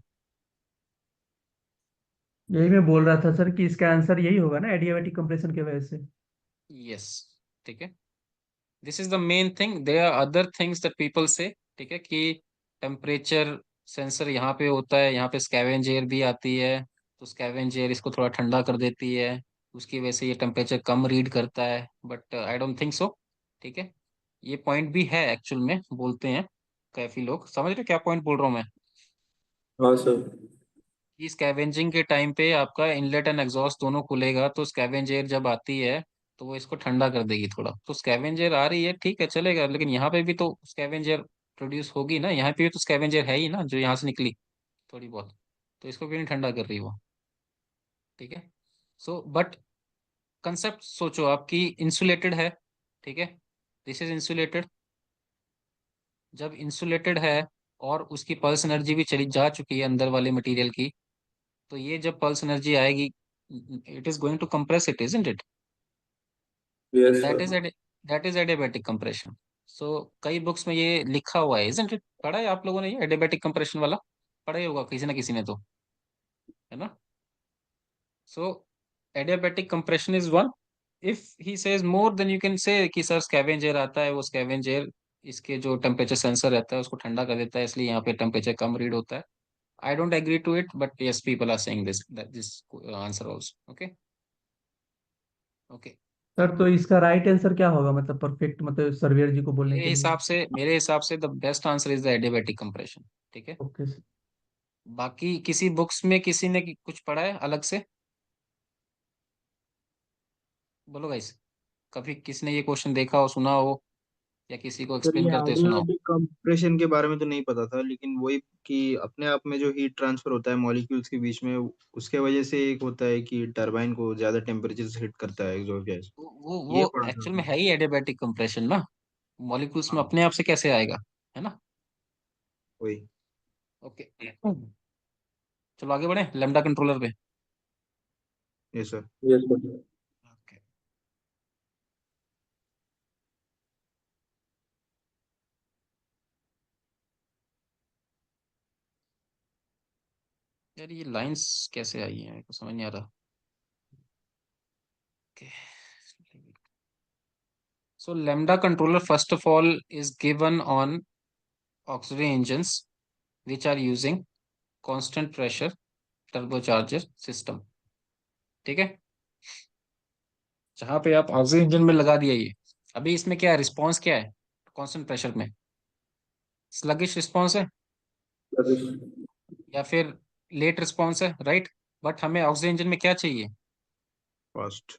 [SPEAKER 7] यही मैं बोल रहा था सर कि इसका आंसर यही होगा ना, एडियाबैटिक कंप्रेशन की वजह से।
[SPEAKER 1] Yes, ठीक है, this is the main thing, there are other things that people say. ठीक है, कि टेम्परेचर सेंसर यहाँ पे होता है, यहाँ पे स्कैवेंज एयर भी आती है, तो स्कैवेंज एयर इसको थोड़ा ठंडा कर देती है, उसकी वजह से ये टेम्परेचर कम रीड करता है, but I don't think so. ठीक है, ये पॉइंट भी है एक्चुअल में, बोलते हैं काफी लोग, समझ रहे हो क्या पॉइंट बोल रहा हूँ मैं।
[SPEAKER 5] हाँ सर।
[SPEAKER 1] कि स्कैवेंजिंग के टाइम पे आपका इनलेट एंड एग्जॉस्ट दोनों खुलेगा, तो स्कैवेंज एयर जब आती है तो वो इसको ठंडा कर देगी थोड़ा, तो स्कैवेंज एयर आ रही है, ठीक है चलेगा, लेकिन यहाँ पे भी तो स्कैवेंज एयर प्रोड्यूस होगी ना, यहाँ पे भी तो स्कैवेंज एयर है ही ना जो यहाँ से निकली थोड़ी बहुत, तो इसको क्यों नहीं ठंडा कर रही वो। ठीक है, सो बट कंसेप्ट सोचो आपकी इंसुलेटेड है। ठीक है, दिस इज इंसुलेटेड, जब इंसुलेटेड है और उसकी पल्स एनर्जी भी चली जा चुकी है अंदर वाले मटेरियल की, तो ये जब पल्स एनर्जी आएगी, it is going to compress it, isn't it.
[SPEAKER 5] Yes
[SPEAKER 1] and that
[SPEAKER 5] sir.
[SPEAKER 1] Is that is adiabatic compression. So कई बुक्स में ये लिखा हुआ है, इजंट इट, पढ़ा है आप लोगों ने ये एडियाबैटिक कंप्रेशन वाला, पढ़ा ही होगा किसी ना किसी ने तो, है ना। So adiabatic compression is one, if he says more then you can say कि सर स्कैवेंजर आता है, वो स्कैवेंजर इसके जो टेम्परेचर सेंसर रहता है उसको ठंडा कर देता है, इसलिए यहाँ पे टेम्परेचर कम रीड होता है। I don't agree to it, but yes, people are saying this answer also. Okay, okay.
[SPEAKER 7] Sir तो इसका राइट आंसर क्या होगा, मतलब परफेक्ट, मतलब सर्वेयर जी को बोलने के लिए।
[SPEAKER 1] मेरे हिसाब से the best answer is the adiabatic compression. ठीक है,
[SPEAKER 7] ओके सर।
[SPEAKER 1] बाकी किसी बुक्स में किसी ने कुछ पढ़ा है अलग से, बोलो गाइस, कभी किसी ने ये क्वेश्चन देखा हो, सुना हो, या किसी को
[SPEAKER 4] सर
[SPEAKER 1] एक्सप्लेन
[SPEAKER 4] ये
[SPEAKER 1] करते सुना हो।
[SPEAKER 4] एडियाबैटिक कंप्रेशन के बारे में तो नहीं पता था, लेकिन वही कि अपने आप में जो हीट ट्रांसफर होता है मॉलिक्यूल्स के बीच में, उसके वजह से एक होता है कि टरबाइन को ज्यादा टेम्परेचर से हिट करता है एग्जॉस्ट गैस।
[SPEAKER 1] वो
[SPEAKER 4] ये पढ़ा था
[SPEAKER 1] एक्चुअल में
[SPEAKER 4] आपने?
[SPEAKER 1] है ही एडियाबैटिक कंप्रेशन ना, मॉलिक्यूल्स में
[SPEAKER 4] हाँ।
[SPEAKER 1] अपने आप से कैसे आएगा, है ना।
[SPEAKER 4] वही।
[SPEAKER 1] ओके, चलो आगे बढ़े लेमडा कंट्रोलर पे।
[SPEAKER 4] ये सर।
[SPEAKER 5] Yes sir.
[SPEAKER 1] Okay. यार ये लाइंस कैसे आई हैं, मेरे को समझ नहीं आ रहा। Okay. So lambda controller first of all is given on auxiliary engines which are using constant pressure turbocharger system। ठीक है, जहां पे आप ऑक्सीजन इंजन में लगा दिया ये, अभी इसमें क्या है, रिस्पॉन्स क्या है कांस्टेंट प्रेशर में, स्लगिश रिस्पॉन्स है या फिर लेट रिस्पॉन्स है, राइट। बट हमें ऑक्सीजन इंजन में क्या चाहिए,
[SPEAKER 4] fast.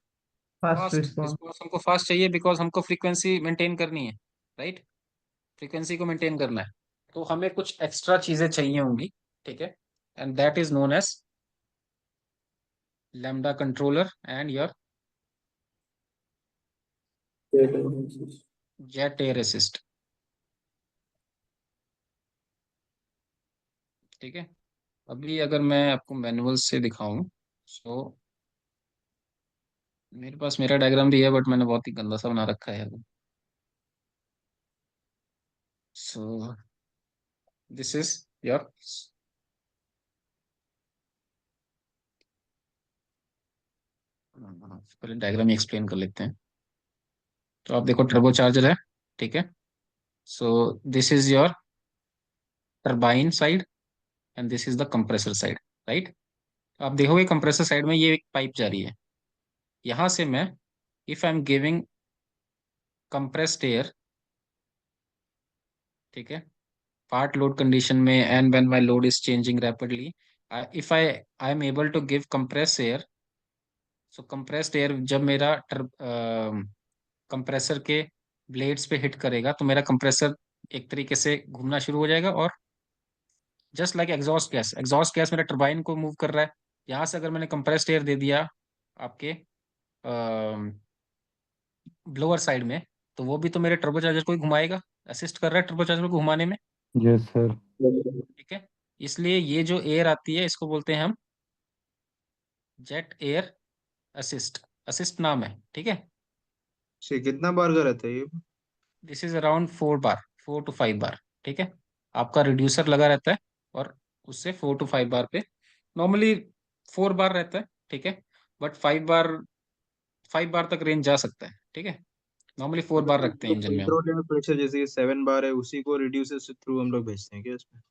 [SPEAKER 7] Fast
[SPEAKER 1] fast
[SPEAKER 7] response.
[SPEAKER 1] Response, हमको फास्ट चाहिए बिकॉज हमको फ्रीक्वेंसी मेंटेन करनी है, राइट, फ्रीक्वेंसी को मेंटेन करना है, तो हमें कुछ एक्स्ट्रा चीजें चाहिए होंगी। ठीक है, and that is known as lambda controller and your jet air assist. ठीक है, अभी अगर मैं आपको मैनुअल से दिखाऊं, सो मेरे पास मेरा डायग्राम भी है, बट मैंने बहुत ही गंदा सा बना रखा है। सो दिस इज योर, पहले डायग्राम एक्सप्लेन कर लेते हैं। तो आप देखो टर्बो चार्जर है, ठीक है। सो this is your turbine side and this is the compressor side, right. आप देखोगे कंप्रेसर साइड में ये एक पाइप जा रही है, यहां से मैं, if I am giving compressed air, ठीक है, पार्ट लोड कंडीशन में, and when my load is changing rapidly, if I am able to give compress air, so compressed air जब मेरा कंप्रेसर के ब्लेड्स पे हिट करेगा तो मेरा कंप्रेसर एक तरीके से घूमना शुरू हो जाएगा, और जस्ट लाइक एग्जॉस्ट गैस मेरा टरबाइन को मूव कर रहा है। यहाँ से अगर मैंने कंप्रेस्ड एयर दे दिया आपके ब्लोअर साइड में, तो वो भी तो मेरे टर्बोचार्जर को ही घुमाएगा, असिस्ट कर रहा है टर्बोचार्जर को घुमाने में।
[SPEAKER 2] Yes sir.
[SPEAKER 1] ठीक है, इसलिए ये जो एयर आती है इसको बोलते हैं हम जेट एयर असिस्ट, असिस्ट नाम है, ठीक है।
[SPEAKER 4] से कितना बार का रहता है ये?
[SPEAKER 1] This is around 4 bar, 4 to 5 बार, ठीक है। आपका रिड्यूसर लगा रहता है, और उससे 4 to 5 बार पे, नॉर्मली 4 बार रहता है, ठीक है। बट 5 बार, 5 बार तक रेंज जा सकता है, ठीक है। नॉर्मली 4 बार
[SPEAKER 4] मतलब
[SPEAKER 1] रखते
[SPEAKER 4] जो
[SPEAKER 1] हैं इंजन में हम।
[SPEAKER 4] पेट्रोलियम प्रेशर जैसे 7 बार है, उसी को रिड्यूसर से थ्रू हम लोग भेजते हैं क्या इसमें?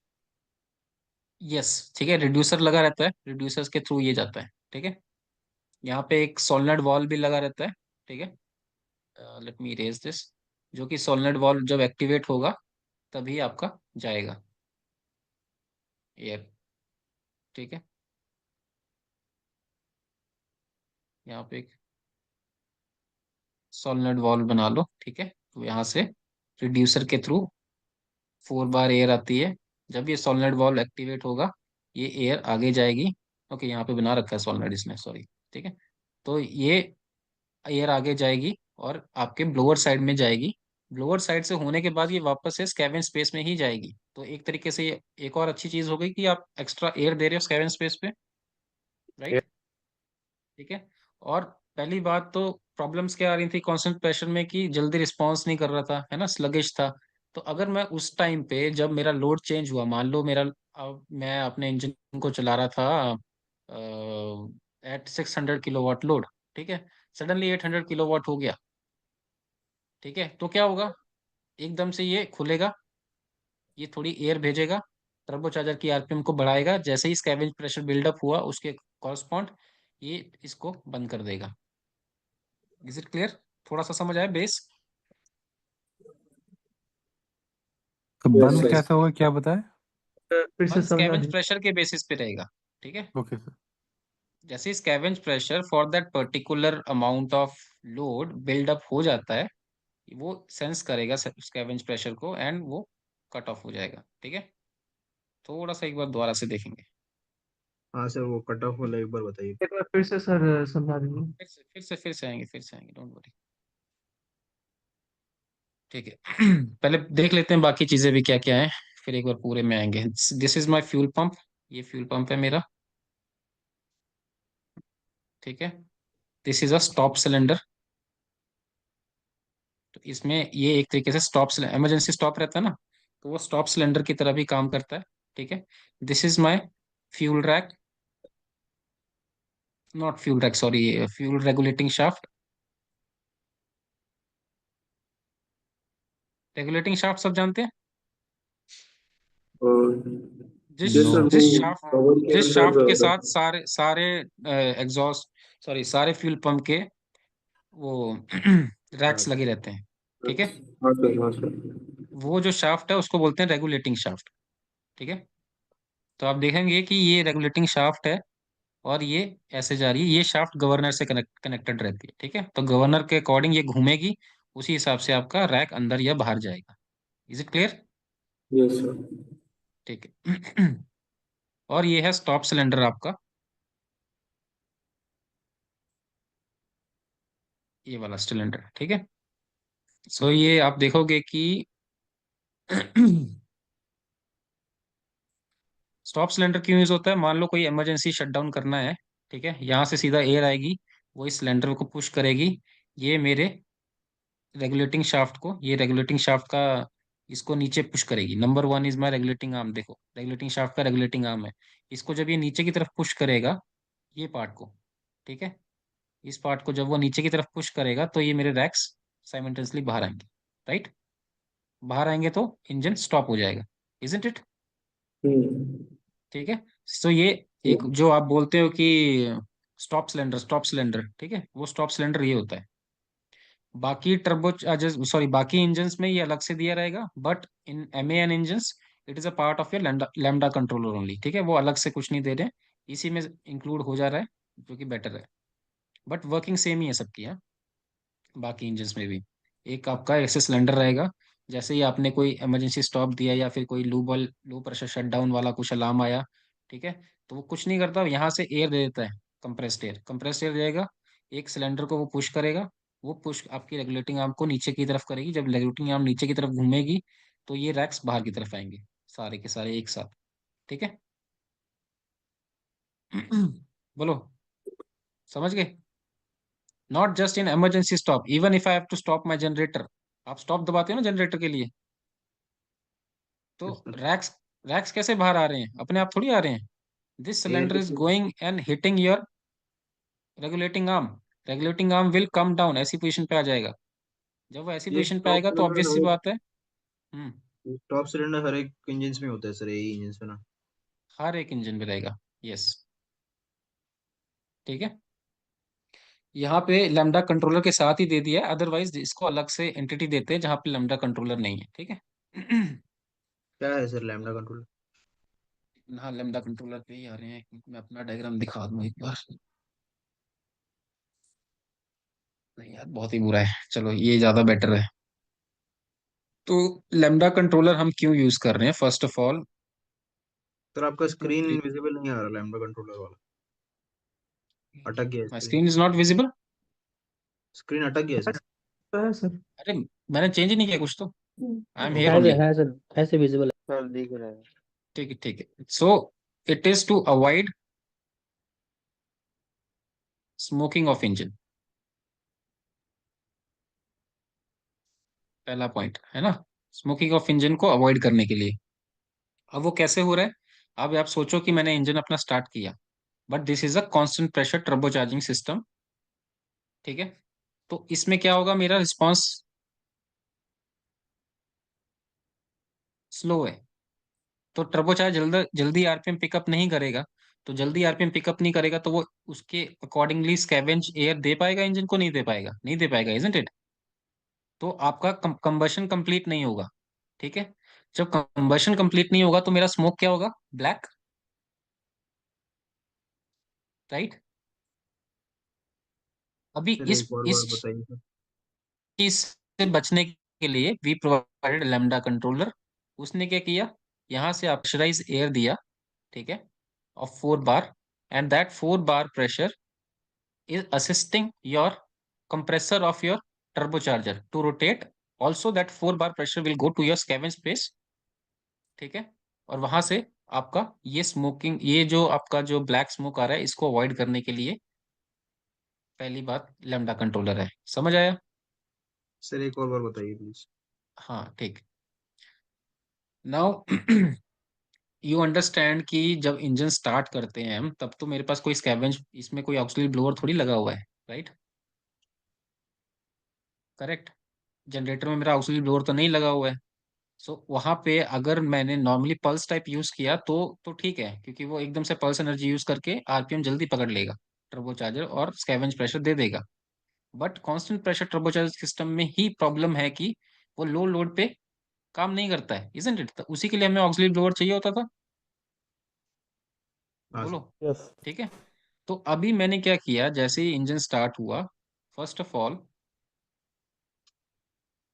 [SPEAKER 1] यस, ठीक है, रिड्यूसर लगा रहता है, रिड्यूसर्स के थ्रू ये जाता है, ठीक है। यहाँ पे एक सोलनॉइड वॉल्व भी लगा रहता है, ठीक है। लेट मी इरेज दिस, जो कि सोलनॉइड वॉल्व जब एक्टिवेट होगा तभी आपका जाएगा एयर, ठीक है। यहाँ पे एक सोलनॉइड वॉल्व बना लो, ठीक है। तो यहाँ से रिड्यूसर के थ्रू 4 बार एयर आती है। जब ये सोलनॉइड वॉल्व एक्टिवेट होगा, ये एयर आगे जाएगी। ओके, यहाँ पे बना रखा है सोलनॉइड इसने, सॉरी, ठीक है। तो ये एयर आगे जाएगी और आपके ब्लोअर साइड में जाएगी। ब्लोअर साइड से होने के बाद ये वापस से स्कैवेन स्पेस में ही जाएगी। तो एक तरीके से ये एक और अच्छी चीज हो गई कि आप एक्स्ट्रा एयर दे रहे हो स्कैवेन स्पेस पे, राइट। ठीक है। और पहली बात तो प्रॉब्लम्स क्या आ रही थी कांस्टेंट प्रेशर में, कि जल्दी रिस्पॉन्स नहीं कर रहा था, है ना, स्लगिश था। तो अगर मैं उस टाइम पे जब मेरा लोड चेंज हुआ, मान लो मेरा, मैं अपने इंजन को चला रहा था एट 600 किलोवाट लोड, ठीक है, सडनली 800 किलोवाट हो गया, ठीक है, तो क्या होगा, एकदम से ये खुलेगा, ये थोड़ी एयर भेजेगा, टर्बोचार्जर की आरपीएम को बढ़ाएगा, जैसे ही स्कैवेज प्रेशर बिल्डअप हुआ उसके कॉरस्पॉन्ड ये इसको बंद कर देगा। Is it clear? थोड़ा सा समझ आया बेस?
[SPEAKER 2] तो
[SPEAKER 5] यस
[SPEAKER 2] बंद
[SPEAKER 5] सर।
[SPEAKER 2] कैसे होगा क्या बताए?
[SPEAKER 7] फिर से
[SPEAKER 1] बंद
[SPEAKER 7] समझा
[SPEAKER 1] स्कैवेंज
[SPEAKER 7] नहीं।
[SPEAKER 1] प्रेशर के बेसिस पे रहेगा, ठीक है।
[SPEAKER 2] Okay sir.
[SPEAKER 1] जैसे scavenge pressure for that particular amount of load buildup हो जाता है, वो सेंस करेगा स्कैवेंज प्रेशर को, एंड वो कट ऑफ हो जाएगा, ठीक है। थोड़ा सा एक बार दोबारा से देखेंगे।
[SPEAKER 4] हाँ सर, वो कट ऑफ वाला एक बार बताइए।
[SPEAKER 7] एक बार फिर से सर समझा दीजिए।
[SPEAKER 1] फिर से आएंगे, डोंट वरी, ठीक है। पहले देख लेते हैं बाकी चीजें भी क्या क्या है, फिर एक बार पूरे में आएंगे। This is my fuel pump, ये फ्यूल पंप है मेरा, ठीक है। This is a stop cylinder. तो इसमें ये एक तरीके से स्टॉप, इमरजेंसी स्टॉप रहता है ना, तो वो स्टॉप सिलेंडर की तरह भी काम करता है, ठीक है। This is my fuel rack, not fuel rack, sorry, fuel regulating shaft. Regulating shaft सब जानते हैं,
[SPEAKER 5] और
[SPEAKER 1] जिस
[SPEAKER 5] यस
[SPEAKER 2] नो।
[SPEAKER 5] सर, वो
[SPEAKER 1] जिस शाफ्ट
[SPEAKER 5] कवर के
[SPEAKER 1] जिस शाफ्ट
[SPEAKER 5] अंदर
[SPEAKER 1] के साथ सारे सारे एग्जॉस्ट, सॉरी, सारे फ्यूल पंप के वो रैक्स लगे रहते हैं, ठीक है।
[SPEAKER 5] हाँ सर, हाँ सर।
[SPEAKER 1] वो जो शाफ्ट है उसको बोलते हैं रेगुलेटिंग शाफ्ट, ठीक है। तो आप देखेंगे कि ये रेगुलेटिंग शाफ्ट है, और ये ऐसे जा रही है, ये शाफ्ट गवर्नर से कनेक्टेड रहती है, ठीक है। तो गवर्नर के अकॉर्डिंग ये घूमेगी, उसी हिसाब से आपका रैक अंदर या बाहर जाएगा। Is it clear?
[SPEAKER 5] Yes sir.
[SPEAKER 1] ठीक है। और ये है स्टॉप सिलेंडर आपका, ये वाला सिलेंडर, ठीक है। सो ये आप देखोगे कि स्टॉप सिलेंडर क्यों यूज होता है? मान लो कोई इमरजेंसी शटडाउन करना है, ठीक है, यहाँ से सीधा एयर आएगी, वो इस सिलेंडर को पुश करेगी, ये मेरे रेगुलेटिंग शाफ्ट को, ये रेगुलेटिंग शाफ्ट का इसको नीचे पुश करेगी। Number one is my regulating arm, देखो रेगुलेटिंग शाफ्ट का रेगुलेटिंग आर्म है। इसको जब ये नीचे की तरफ पुश करेगा, ये पार्ट को, ठीक है, इस पार्ट को जब वो नीचे की तरफ पुश करेगा तो ये मेरे रैक्स साइमल्टेनियसली बाहर आएंगे, राइट? बाहर आएंगे तो इंजन स्टॉप हो जाएगा, इजंट इट?
[SPEAKER 5] हम्म।
[SPEAKER 1] ठीक है। सो ये एक जो आप बोलते हो कि स्टॉप सिलेंडर, ठीक है, वो स्टॉप सिलेंडर ये होता है। बाकी टर्बो सॉरी बाकी इंजन्स में ये अलग से दिया रहेगा, but in MAN engines it is a part of your lambda controller only, ठीक है, वो अलग से कुछ नहीं दे रहे, इसी में इंक्लूड हो जा रहा है, जो कि बेटर है। बट वर्किंग सेम ही है सबकी, है बाकी इंजन्स में भी। एक आपका ऐसे सिलेंडर रहेगा, जैसे ही आपने कोई इमरजेंसी स्टॉप दिया या फिर कोई लो प्रेशर शटडाउन वाला कुछ अलार्म आया, ठीक है, तो वो कुछ नहीं करता, यहाँ से एयर दे देता है, कंप्रेस्ड एयर देगा, एक सिलेंडर को वो पुश करेगा, वो पुश आपकी रेगुलेटिंग आर्म को नीचे की तरफ करेगी, जब रेगुलेटिंग आर्म नीचे की तरफ घूमेगी तो ये रैक्स बाहर की तरफ आएंगे, सारे के सारे एक साथ, ठीक है। बोलो, समझ गए? Not just in emergency stop, even if I have to stop my generator, आप स्टॉप दबाते हो ना जनरेटर के लिए, तो
[SPEAKER 4] Yes, sir.
[SPEAKER 1] रैक्स रैक्स कैसे बाहर आ रहे हैं? अपने आप थोड़ी आ रहे हैं। दिस
[SPEAKER 4] एयर
[SPEAKER 1] सिलेंडर
[SPEAKER 4] के
[SPEAKER 1] is
[SPEAKER 4] through.
[SPEAKER 1] Going and hitting your regulating arm, regulating arm will come down, ऐसी पोजीशन पे आ जाएगा। जब वो ऐसी
[SPEAKER 4] ये
[SPEAKER 1] पोजीशन पे
[SPEAKER 4] टॉप
[SPEAKER 1] आएगा तो
[SPEAKER 4] सिलेंडर
[SPEAKER 1] ऑब्वियस सी
[SPEAKER 4] हर
[SPEAKER 1] बात है। हम्म।
[SPEAKER 4] एक टॉप सिलेंडर हर एक इंजन में होता है सर, यही इंजन में ना।
[SPEAKER 1] हर एक इंजन में रहेगा, यस, ठीक है। यहाँ पे लैम्डा कंट्रोलर के साथ ही दे दिया है, अदरवाइज इसको अलग से एंटिटी देते हैं जहाँ पे लैम्डा कंट्रोलर नहीं है, ठीक है।
[SPEAKER 4] क्या है सर लैम्डा कंट्रोलर?
[SPEAKER 1] हाँ, लैम्डा कंट्रोलर पे ही आ रहे हैं, मैं अपना डायग्राम दिखा दूँ एक बार। नहीं यार, बहुत ही बुरा है, चलो ये ज्यादा बेटर है। तो लैम्डा कंट्रोलर हम क्यों यूज कर रहे हैं? फर्स्ट ऑफ ऑल,
[SPEAKER 4] सर आपका
[SPEAKER 1] टू
[SPEAKER 4] स्क्रीन
[SPEAKER 1] थ्री
[SPEAKER 4] विजिबल नहीं आ रहा लैम्डा कंट्रोलर वाला, अटक गया है
[SPEAKER 1] my
[SPEAKER 4] screen.
[SPEAKER 1] Screen is not visible.
[SPEAKER 4] Screen अटक गया है सर।
[SPEAKER 7] है सर।
[SPEAKER 1] अरे मैंने चेंज ही नहीं किया कुछ तो, आई एम हियर
[SPEAKER 6] है
[SPEAKER 1] ओनली।
[SPEAKER 6] सर, है सर, ऐसे विजिबल है।
[SPEAKER 8] सर दिख रहा है।
[SPEAKER 1] ठीक है, ठीक है। So it is to avoid smoking of engine, पहला पॉइंट है ना, स्मोकिंग ऑफ इंजन को अवॉइड करने के लिए। अब वो कैसे हो रहा है? अब आप सोचो कि मैंने इंजन अपना स्टार्ट किया, but this is a constant pressure turbo charging system, ठीक है, तो इसमें क्या होगा, मेरा रिस्पॉन्स स्लो है, तो टर्बो चार्ज जल्दी जल्दी आरपीएम पिकअप नहीं करेगा, तो जल्दी आरपीएम पिकअप नहीं करेगा तो वो उसके अकॉर्डिंगली स्कैवेंज एयर दे पाएगा इंजन को? नहीं दे पाएगा, नहीं दे पाएगा, इजंट इट? तो आपका कंबशन कंप्लीट नहीं होगा, ठीक है। जब कंबशन कंप्लीट नहीं होगा तो मेरा स्मोक क्या होगा? Black, right? अभी
[SPEAKER 4] सर एक और बार
[SPEAKER 1] इस
[SPEAKER 4] बताइए सर।
[SPEAKER 1] चीज से बचने के लिए वी प्रोवाइडेड लैम्डा कंट्रोलर। उसने क्या किया, यहाँ से आप प्रेशराइज एयर दिया, ठीक है, of 4 bar, and that 4 bar pressure is assisting your compressor of your turbocharger to rotate. Also that 4 bar pressure will go to your scavenge space, ठीक है, और वहां से आपका ये स्मोकिंग, ये जो आपका जो ब्लैक स्मोक आ रहा है, इसको अवॉइड करने के लिए पहली बात लैम्डा कंट्रोलर है। समझ आया?
[SPEAKER 4] सर एक और बार बताइए प्लीज।
[SPEAKER 1] हाँ, ठीक। नाउ यू अंडरस्टैंड कि जब इंजन स्टार्ट करते हैं हम, तब तो मेरे पास कोई स्कैवेंज, इसमें कोई ऑक्सीजन ब्लोअर थोड़ी लगा हुआ है, राइट? करेक्ट। जनरेटर में मेरा ऑक्सीजन ब्लोअर तो नहीं लगा हुआ है। सो वहां पे अगर मैंने नॉर्मली पल्स टाइप यूज किया तो ठीक है, क्योंकि वो एकदम से पल्स एनर्जी यूज करके आरपीएम जल्दी पकड़ लेगा टर्बोचार्जर और स्कैवेंज प्रेशर दे देगा। But constant pressure turbocharger system में ही प्रॉब्लम है कि वो लो लोड पे काम नहीं करता है, इजंट इट? उसी के लिए हमें ऑक्सिलरी ब्लोअर चाहिए होता था।
[SPEAKER 4] हाँ
[SPEAKER 1] बोलो,
[SPEAKER 4] सर।
[SPEAKER 6] यस।
[SPEAKER 1] ठीक है। तो अभी मैंने क्या किया, जैसे ही इंजन स्टार्ट हुआ, first of all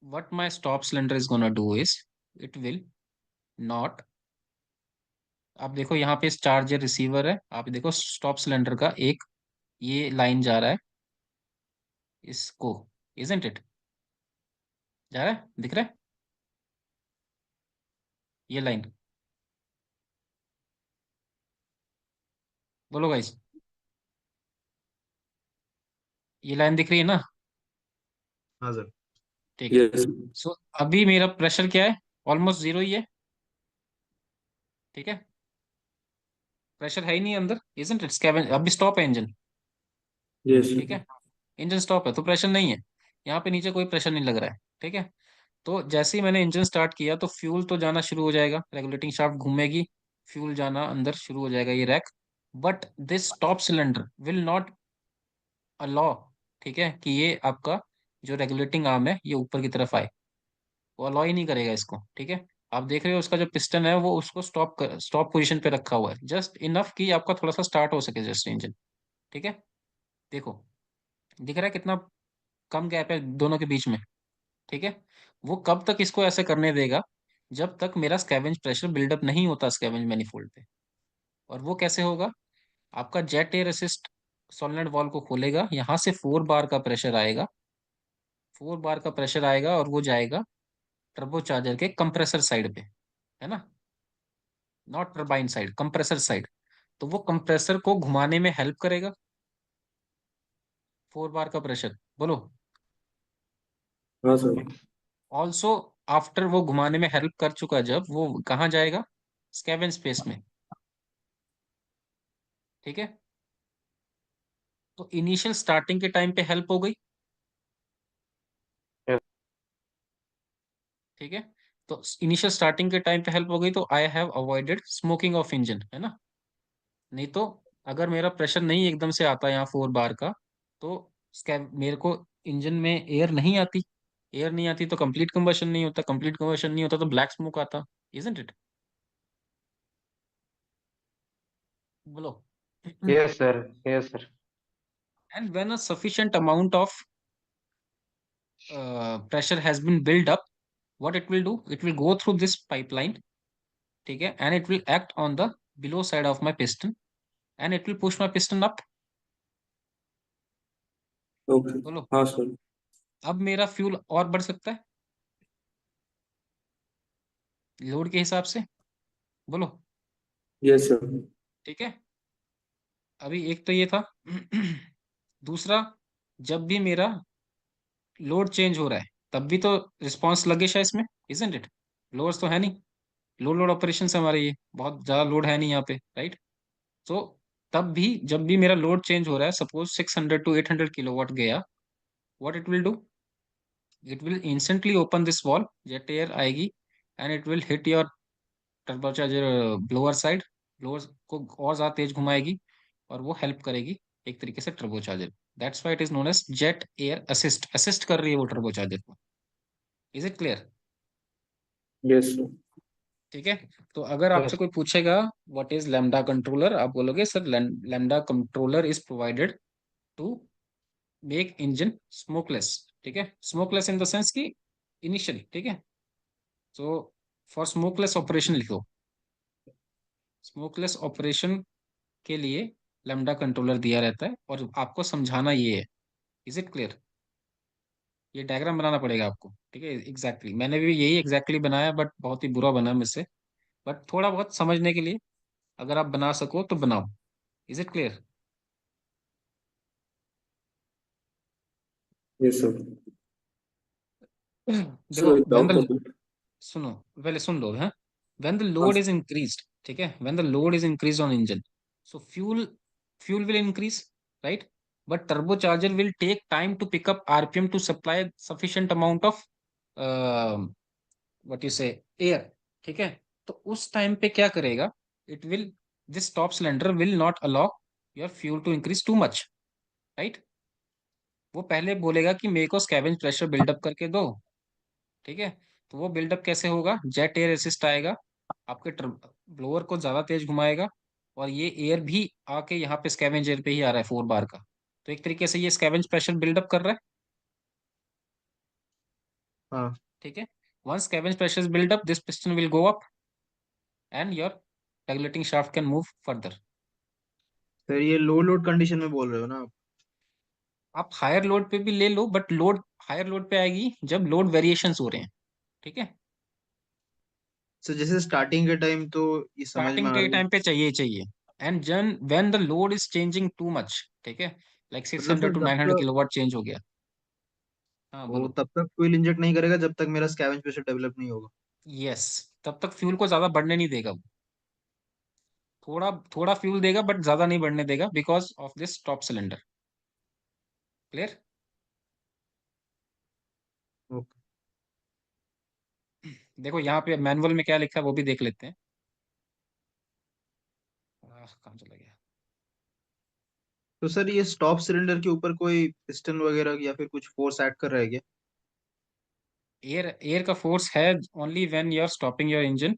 [SPEAKER 1] what my stop cylinder is gonna do is it will not, आप देखो यहाँ पे चार्जर रिसीवर है, आप देखो स्टॉप सिलेंडर का एक ये लाइन जा रहा है इसको, इजंट इट? जा रहा है, दिख रहा है ये लाइन? बोलो गाइस, ये लाइन दिख रही है ना?
[SPEAKER 4] हाँ सर।
[SPEAKER 1] ठीक है।
[SPEAKER 5] यस।
[SPEAKER 1] सो अभी मेरा प्रेशर क्या है? ऑलमोस्ट जीरो ही है। ठीक है, प्रेशर है ही नहीं अंदर, इजंट इट? स्कैवेंज अभी स्टॉप है इंजन।
[SPEAKER 5] यस।
[SPEAKER 1] ठीक है, इंजन स्टॉप है तो प्रेशर नहीं है। यहाँ पे नीचे कोई प्रेशर नहीं लग रहा है। ठीक है, तो जैसे ही मैंने इंजन स्टार्ट किया तो फ्यूल तो जाना शुरू हो जाएगा, रेगुलेटिंग शाफ्ट घूमेगी, फ्यूल जाना अंदर शुरू हो जाएगा, ये rack. But this top cylinder will not allow, ठीक है, कि ये आपका जो रेगुलेटिंग आर्म है ये ऊपर की तरफ आए। वो अलाउ ही नहीं करेगा इसको। ठीक है, आप देख रहे हो उसका जो पिस्टन है वो उसको स्टॉप पोजीशन पे रखा हुआ है, जस्ट इनफ कि आपका थोड़ा सा स्टार्ट हो सके जस्ट इंजन। ठीक है, देखो, दिख रहा है कितना कम गैप है दोनों के बीच में? ठीक है, वो कब तक इसको ऐसे करने देगा? जब तक मेरा स्कैवेंज प्रेशर बिल्डअप नहीं होता स्कैवेंज मैनिफोल्ड पे। और वो कैसे होगा? आपका jet air assist solenoid valve को खोलेगा, यहाँ से 4 बार का प्रेशर आएगा, 4 बार का प्रेशर आएगा और वो जाएगा टर्बो चार्जर के कंप्रेसर साइड पे, है ना? Not turbine side, compressor side. तो वो कंप्रेसर को घुमाने में हेल्प करेगा, 4 बार का प्रेशर। बोलो।
[SPEAKER 5] हाँ सर।
[SPEAKER 1] ऑल्सो आफ्टर वो घुमाने में हेल्प कर चुका, जब वो कहाँ जाएगा? स्कैवेंज स्पेस में। ठीक है, तो इनिशियल स्टार्टिंग के टाइम पे हेल्प हो गई।
[SPEAKER 8] Yes.
[SPEAKER 1] ठीक है, तो इनिशियल स्टार्टिंग के टाइम पे हेल्प हो गई, तो I have avoided smoking of engine, है ना? नहीं तो अगर मेरा प्रेशर नहीं एकदम से आता यहाँ 4 बार का, तो मेरे को इंजन में एयर नहीं आती। एयर नहीं आती तो कंप्लीट कंबशन नहीं होता, कंप्लीट कंबशन नहीं होता तो ब्लैक स्मोक आता, इजंट इट? बोलो।
[SPEAKER 8] Yes, sir. Yes, sir.
[SPEAKER 1] And when a sufficient amount of pressure has been built up, what it will do, it will go through this pipeline. ठीक है, and it will act on the below side of my piston and it will push my piston up.
[SPEAKER 5] Okay.
[SPEAKER 1] बोलो,
[SPEAKER 5] हाँ सर।
[SPEAKER 1] अब मेरा फ्यूल और बढ़ सकता है लोड के हिसाब से। बोलो।
[SPEAKER 5] Yes sir.
[SPEAKER 1] ठीक है, अभी एक तो ये था। दूसरा, जब भी मेरा लोड चेंज हो रहा है तब भी तो रिस्पॉन्स लगेगा इसमें, इजंट इट? लोड्स तो है नहीं, लो लोड ऑपरेशन से हमारे ये बहुत ज़्यादा लोड है नहीं यहाँ पे, राइट? तो तब भी जब भी मेरा लोड चेंज हो रहा है, सपोज 600 to 800 किलोवाट गया, what it will do, it will instantly open this valve, jet air आएगी and it will hit your turbocharger blower side, blower को और ज़्यादा तेज घुमाएगी और वो हेल्प करेगी एक तरीके से turbocharger. That's why it is known as jet air assist, assist कर रही है वो टर्बोचार्जर को। Is it clear?
[SPEAKER 5] Yes sir.
[SPEAKER 1] ठीक है, तो अगर आपसे
[SPEAKER 8] Yes.
[SPEAKER 1] कोई पूछेगा व्हाट इज लैम्डा कंट्रोलर, आप बोलोगे sir lambda controller is provided to make engine smokeless. ठीक है, स्मोकलेस इन द सेंस कि इनिशियली, ठीक है, तो फॉर स्मोकलेस ऑपरेशन लिखो, स्मोकलेस ऑपरेशन के लिए लैम्डा कंट्रोलर दिया रहता है और आपको समझाना ये है। Is it clear? ये डायग्राम बनाना पड़ेगा आपको। ठीक है, एग्जैक्टली मैंने भी यही एग्जैक्टली बनाया बट बहुत ही बुरा बना मुझसे, बट थोड़ा बहुत समझने के लिए अगर आप बना सको तो बनाओ। Is it clear?
[SPEAKER 5] Yes sir.
[SPEAKER 1] देखो,
[SPEAKER 5] सर एक
[SPEAKER 1] व्हेन
[SPEAKER 5] डाउट था
[SPEAKER 1] द,
[SPEAKER 5] सर।
[SPEAKER 1] सुनो, पहले सुन लो, है, व्हेन द
[SPEAKER 5] हाँ
[SPEAKER 1] लोड
[SPEAKER 5] सर।
[SPEAKER 1] इज इंक्रीज्ड, ठीक है, when the load is increased on engine, so fuel will increase, right? But turbocharger will take time to pick up rpm to supply sufficient amount of what you say air। ठीक है, तो उस टाइम पे क्या करेगा, it will, this top cylinder will not allow your fuel to increase too much, right? वो पहले बोलेगा कि मेरे को स्कैवेंज प्रेशर बिल्डअप करके दो। ठीक है, तो वो बिल्डअप कैसे होगा, जेट एयर असिस्ट आएगा, आपके ब्लोअर को ज्यादा तेज घुमाएगा और ये एयर भी आके यहाँ पे स्कैवेंज एयर पे ही आ रहा है 4 बार का। तो एक तरीके से ये स्कैवेंज प्रेशर बिल्डअप कर रहा है।
[SPEAKER 4] हाँ
[SPEAKER 1] ठीक है, once scavenge pressure is built up, this piston will go up and your regulating shaft can move further।
[SPEAKER 4] Sir, ये लो लोड कंडीशन में बोल रहे हो ना आप?
[SPEAKER 1] आप हायर लोड पे भी ले लो, बट लोड हायर लोड पे आएगी जब लोड वेरिएशंस हो रहे हैं, ठीक है।
[SPEAKER 4] सर जैसे स्टार्टिंग के टाइम तो ये समझ में
[SPEAKER 1] स्टार्टिंग
[SPEAKER 4] आ
[SPEAKER 1] के
[SPEAKER 4] रहा है।
[SPEAKER 1] टाइम पे चाहिए चाहिए, एंड जन when the load is changing too much, ठीक है, लाइक सिक्स
[SPEAKER 4] मतलब
[SPEAKER 1] हंड्रेड
[SPEAKER 4] सर
[SPEAKER 1] टू
[SPEAKER 4] जब
[SPEAKER 1] नाइन हंड्रेड
[SPEAKER 4] तक
[SPEAKER 1] किलोवाट चेंज हो गया। हाँ
[SPEAKER 4] वो
[SPEAKER 1] बोलो।
[SPEAKER 4] तब तक फ्यूल इंजेक्ट नहीं करेगा जब तक मेरा स्कैवेंज प्रेशर डेवलप नहीं होगा।
[SPEAKER 1] यस, तब तक फ्यूल को ज्यादा बढ़ने नहीं देगा वो। थोड़ा थोड़ा फ्यूल देगा बट ज्यादा नहीं बढ़ने देगा, because of this top cylinder. Clear.
[SPEAKER 4] Okay.
[SPEAKER 1] देखो यहाँ पे मैनुअल में क्या लिखा है वो भी देख लेते हैं। कहाँ चला गया।
[SPEAKER 4] तो सर ये स्टॉप सिलेंडर के ऊपर कोई पिस्टन वगैरह या फिर कुछ फोर्स ऐड कर रहा है क्या?
[SPEAKER 1] एयर एयर का फोर्स है only when you are stopping your engine.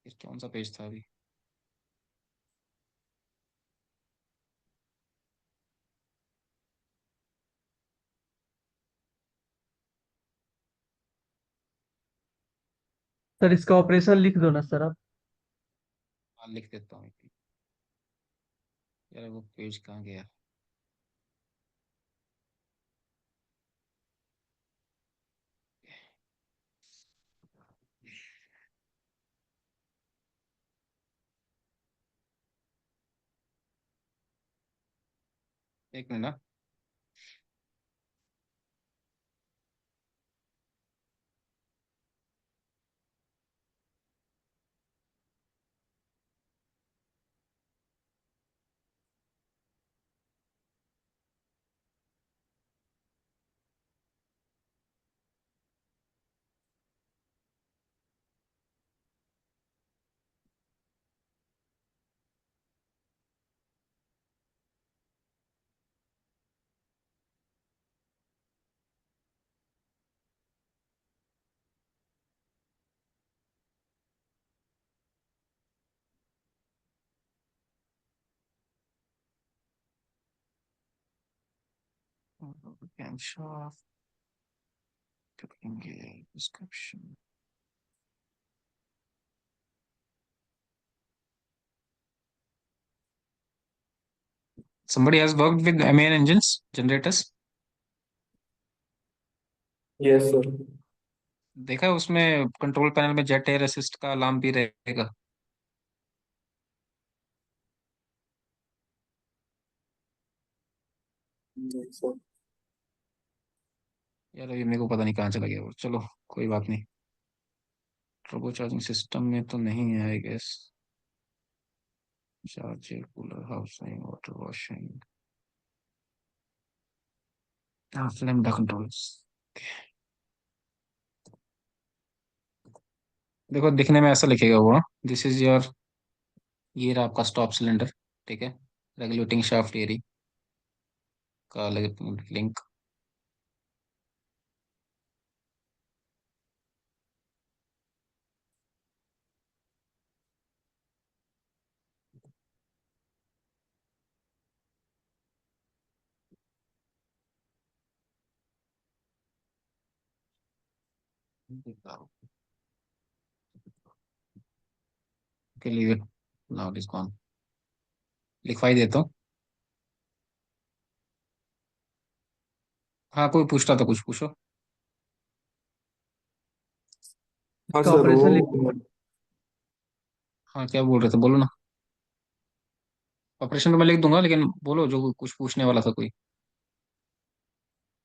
[SPEAKER 1] कौन सा पेज था अभी।
[SPEAKER 7] सर इसका ऑपरेशन लिख दो ना सर आप।
[SPEAKER 1] हाँ लिख देता हूँ। यार वो पेज कहाँ गया। एक मिनट ना। कैमशाफ्ट करेंगे description. somebody has worked with MAN engines generators।
[SPEAKER 5] Yes sir.
[SPEAKER 1] देखा है उसमें कंट्रोल पैनल में जेट एयर असिस्ट का अलार्म भी रहेगा।
[SPEAKER 5] सर
[SPEAKER 1] यार ये मेरे को पता नहीं कहाँ चला गया वो, चलो कोई बात नहीं। टर्बो चार्जिंग सिस्टम में तो नहीं है I guess. Charger, cooler, housing, water washing, lambda controls. देखो दिखने में ऐसा लिखेगा हुआ, दिस इज योर, ये रहा आपका स्टॉप सिलेंडर, ठीक है, रेगुलेटिंग शाफ्ट एरी का लिंक। के लिए नाउ इज गॉन, लिखवाई देता हूँ। हाँ कोई पूछता तो कुछ पूछो।
[SPEAKER 5] हाँ
[SPEAKER 7] इसका
[SPEAKER 5] सर
[SPEAKER 7] ऑपरेशन लिख।
[SPEAKER 5] वो
[SPEAKER 1] हाँ क्या बोल रहे थे, बोलो ना। ऑपरेशन तो मैं लिख दूंगा, लेकिन बोलो जो कुछ पूछने वाला था कोई।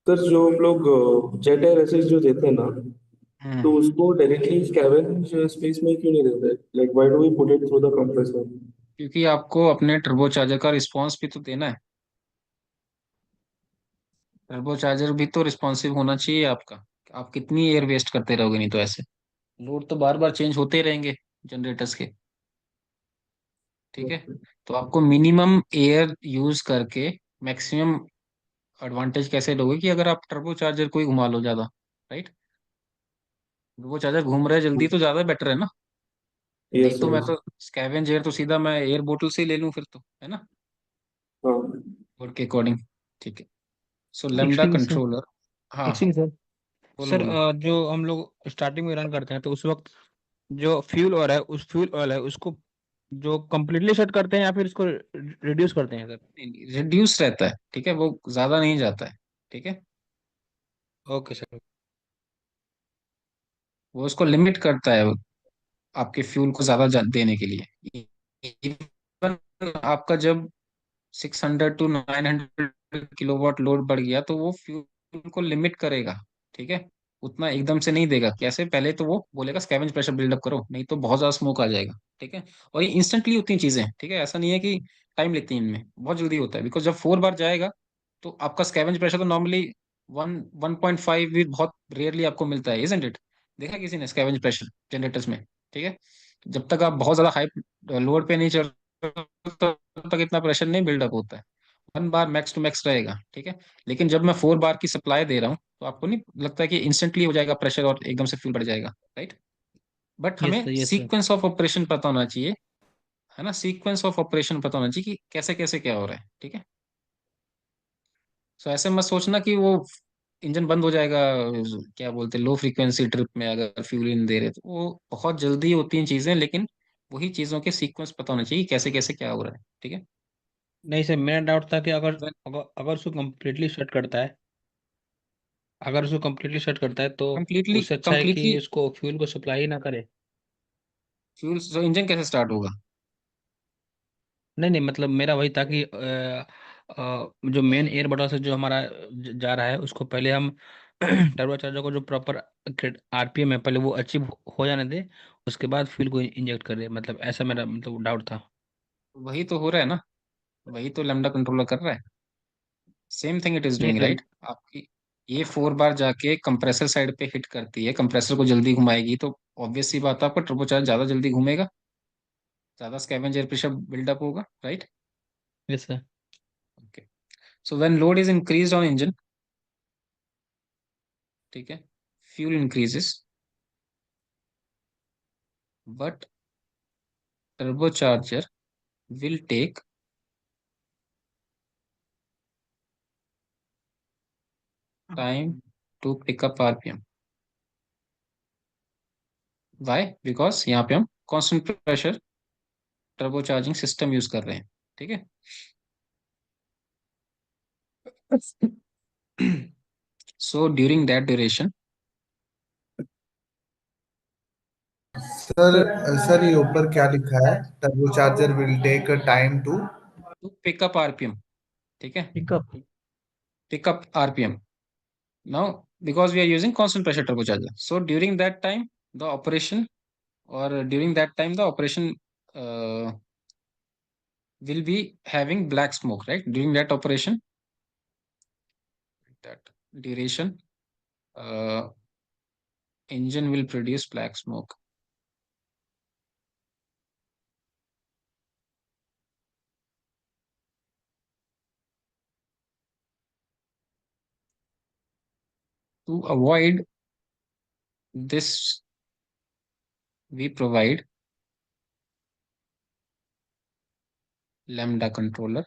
[SPEAKER 5] सर जो हम लोग जेट एयर एसिड जो देते हैं ना,
[SPEAKER 1] हम्म।
[SPEAKER 5] तो उसको डायरेक्टली स्कैवेंज स्पेस में क्यों नहीं देते? Like why do we put it through the compressor?
[SPEAKER 1] क्योंकि आपको अपने टर्बो चार्जर का रिस्पॉन्स भी तो देना है। टर्बो चार्जर भी तो रिस्पॉन्सिव होना चाहिए आपका। आप कितनी एयर वेस्ट करते रहोगे, नहीं तो ऐसे लोड तो बार बार चेंज होते रहेंगे जनरेटर्स के, ठीक है। तो आपको मिनिमम एयर यूज करके मैक्सिमम एडवांटेज कैसे लोगे, कि अगर आप टर्बो चार्जर को ही घुमा लो ज्यादा, राइट। टर्बो चार्जर घूम रहा है जल्दी तो ज्यादा बेटर है ना। नहीं
[SPEAKER 5] यस
[SPEAKER 1] तो मैं
[SPEAKER 5] सर।
[SPEAKER 1] तो स्कैवेंज एयर तो सीधा मैं एयर बोतल से ही ले लूं फिर तो, है ना,
[SPEAKER 5] हाँ।
[SPEAKER 1] लोड के अकॉर्डिंग, ठीक है। सो
[SPEAKER 3] एक
[SPEAKER 1] लेमडा
[SPEAKER 3] सेकंड सर,
[SPEAKER 1] कंट्रोलर। हाँ
[SPEAKER 3] एक सेकंड सर।
[SPEAKER 1] बोलो
[SPEAKER 3] सर
[SPEAKER 1] बोलो।
[SPEAKER 3] जो हम लोग स्टार्टिंग में रन करते हैं तो उस वक्त जो फ्यूल ऑयल है, उस फ्यूल ऑयल है उसको जो कंप्लीटली शट करते हैं या फिर इसको रिड्यूस करते हैं सर?
[SPEAKER 1] रिड्यूस रहता है, ठीक है, वो ज्यादा नहीं जाता है, ठीक है।
[SPEAKER 3] Okay sir.
[SPEAKER 1] वो उसको लिमिट करता है आपके फ्यूल को ज्यादा देने के लिए। इवन आपका जब 600 to 900 किलोवाट लोड बढ़ गया तो वो फ्यूल को लिमिट करेगा, ठीक है। उतना एकदम से नहीं देगा, कैसे, पहले तो वो बोलेगा स्कैवेंज प्रेशर बिल्डअप करो, नहीं तो बहुत ज्यादा स्मोक आ जाएगा, ठीक है। और ये इंस्टेंटली होती हैं चीजें, ठीक है, ऐसा नहीं है कि टाइम लेती हैं, इनमें बहुत जल्दी होता है, बिकॉज जब 4 बार जाएगा तो आपका स्कैवेंज प्रेशर तो नॉर्मली 1.5 भी बहुत रेयरली आपको मिलता है, इजंट इट? देखा किसी ने स्कैवेंज प्रेशर जनरेटर्स में? ठीक है, जब तक आप बहुत ज्यादा हाई लोड पे नहीं चल तब तक इतना प्रेशर नहीं बिल्डअप होता है। 1 बार मैक्स टू मैक्स रहेगा, ठीक है। लेकिन जब मैं 4 बार की सप्लाई दे रहा हूँ तो आपको नहीं लगता है कि इंस्टेंटली हो जाएगा प्रेशर और एकदम से फ्यूल बढ़ जाएगा, राइट? बट
[SPEAKER 7] यस
[SPEAKER 1] हमें
[SPEAKER 7] sir, yes sir.
[SPEAKER 1] Sequence of operation पता होना चाहिए, है ना, सीक्वेंस ऑफ ऑपरेशन पता होना चाहिए कि कैसे कैसे क्या हो रहा है, ठीक है। सो ऐसे मत सोचना कि वो इंजन बंद हो जाएगा, क्या बोलते हैं, लो फ्रीक्वेंसी ट्रिप में अगर फ्यूल इन दे रहे तो वो बहुत जल्दी होती हैं चीजें, लेकिन वही चीजों के सीक्वेंस पता होना चाहिए कैसे कैसे क्या हो रहा है, ठीक है।
[SPEAKER 3] नहीं सर, मेरा डाउट था कि अगर अगर अगर उसको कम्प्लीटली शट करता है, अगर उसको कम्प्लीटली शट करता है तो
[SPEAKER 1] कंप्लीटली
[SPEAKER 3] उससे अच्छा है कि
[SPEAKER 1] कंप्लीटली
[SPEAKER 3] उसको फ्यूल को सप्लाई ही ना करे।
[SPEAKER 1] फ्यूल, तो इंजन कैसे स्टार्ट होगा?
[SPEAKER 3] नहीं नहीं, मतलब मेरा वही था कि जो मेन एयर बटन से जो हमारा जा रहा है उसको पहले हम टर्बो चार्जर को जो प्रॉपर आरपीएम है पहले वो अचीव हो जाने दे, उसके बाद फ्यूल को इंजेक्ट करे, मतलब ऐसा मेरा मतलब डाउट था।
[SPEAKER 1] वही तो हो रहा है ना, वही तो लैम्डा कंट्रोलर कर रहा है, सेम थिंग इट इज
[SPEAKER 3] नहीं
[SPEAKER 1] डूइंग,
[SPEAKER 3] सर।
[SPEAKER 1] राइट। आपकी ये 4 बार जाके कंप्रेसर साइड पे हिट करती है, कंप्रेसर को जल्दी घुमाएगी, तो ऑब्वियस सी बात है आपका टर्बोचार्ज ज्यादा जल्दी घूमेगा, ज्यादा स्कैवेंज एयर प्रेशर बिल्डअप होगा, right.
[SPEAKER 3] Yes sir.
[SPEAKER 1] Okay, so when load is increased on engine, ठीक है, fuel increases, but turbocharger will take time to pick up RPM. Why? Because यहाँ पे हम constant pressure turbocharging system use कर रहे हैं, ठीक है। So during that duration
[SPEAKER 9] sir sir ये ऊपर क्या लिखा है? Turbo charger will take time to
[SPEAKER 1] to pick up RPM, ठीक है,
[SPEAKER 7] pickup.
[SPEAKER 1] pick up RPM. Now because we are using constant pressure turbocharger, so during that time the operation, or during that time the operation will be having black smoke, right? During that operation, that duration, uh, engine will produce black smoke. To avoid this, we provide lambda controller,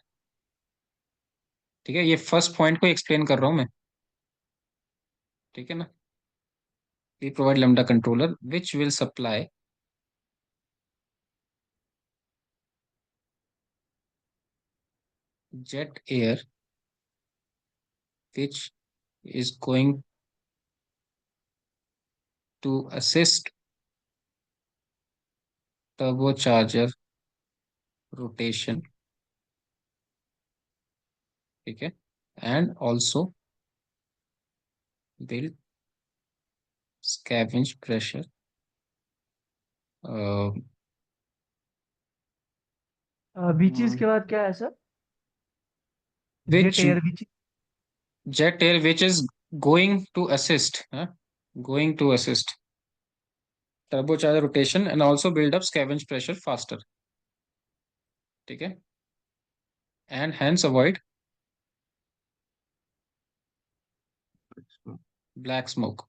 [SPEAKER 1] ठीक है। ये फर्स्ट पॉइंट को एक्सप्लेन कर रहा हूं मैं, ठीक है ना। We provide lambda controller which will supply jet air which is going to assist turbocharger rotation, ठीक है, and also will scavenge pressure, uh,
[SPEAKER 7] विचीज के बाद क्या है sir? Jet
[SPEAKER 1] which
[SPEAKER 7] air which?
[SPEAKER 1] jet air which is going to assist, going to assist turbocharger rotation and also build up scavenge pressure faster, ठीक है, and hence avoid black smoke.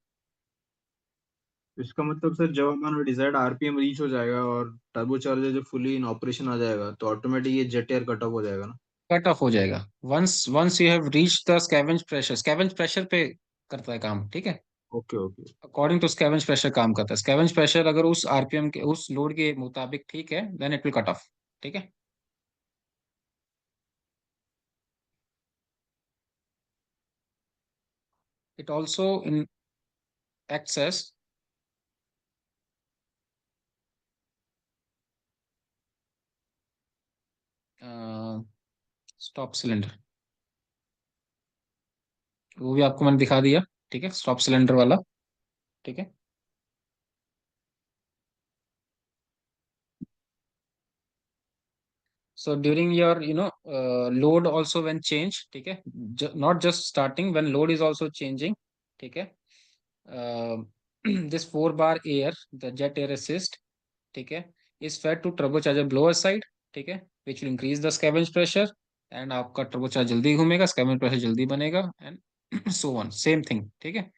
[SPEAKER 4] इसका मतलब सर जब हमारा डिजायर्ड आरपीएम रीच हो जाएगा और टर्बो चार्जर जब फुली इन ऑपरेशन आ जाएगा तो ऑटोमेटिक ये जेट एयर कट ऑफ हो जाएगा ना?
[SPEAKER 1] कट ऑफ हो जाएगा once once you have reach the scavenge pressure, scavenge pressure पे करता है काम, ठीक है।
[SPEAKER 4] Okay okay.
[SPEAKER 1] According to scavenge pressure काम करता है। स्कैवेंज प्रेशर अगर उस आरपीएम के उस लोड के मुताबिक ठीक है, then it will cut off. ठीक है। It also in excess stop cylinder, वो भी आपको मैंने दिखा दिया। ठीक है, स्टॉप सिलेंडर वाला। ठीक है। So during your load also when change, ठीक है, not just starting, when load is also changing, ठीक है, uh, this 4 bar air, the jet air assist, ठीक है, is fed to turbocharger blower side, ठीक है, which will increase the scavenge pressure and आपका turbocharger जल्दी घूमेगा, scavenge pressure जल्दी बनेगा and so on, same thing। ठीक है।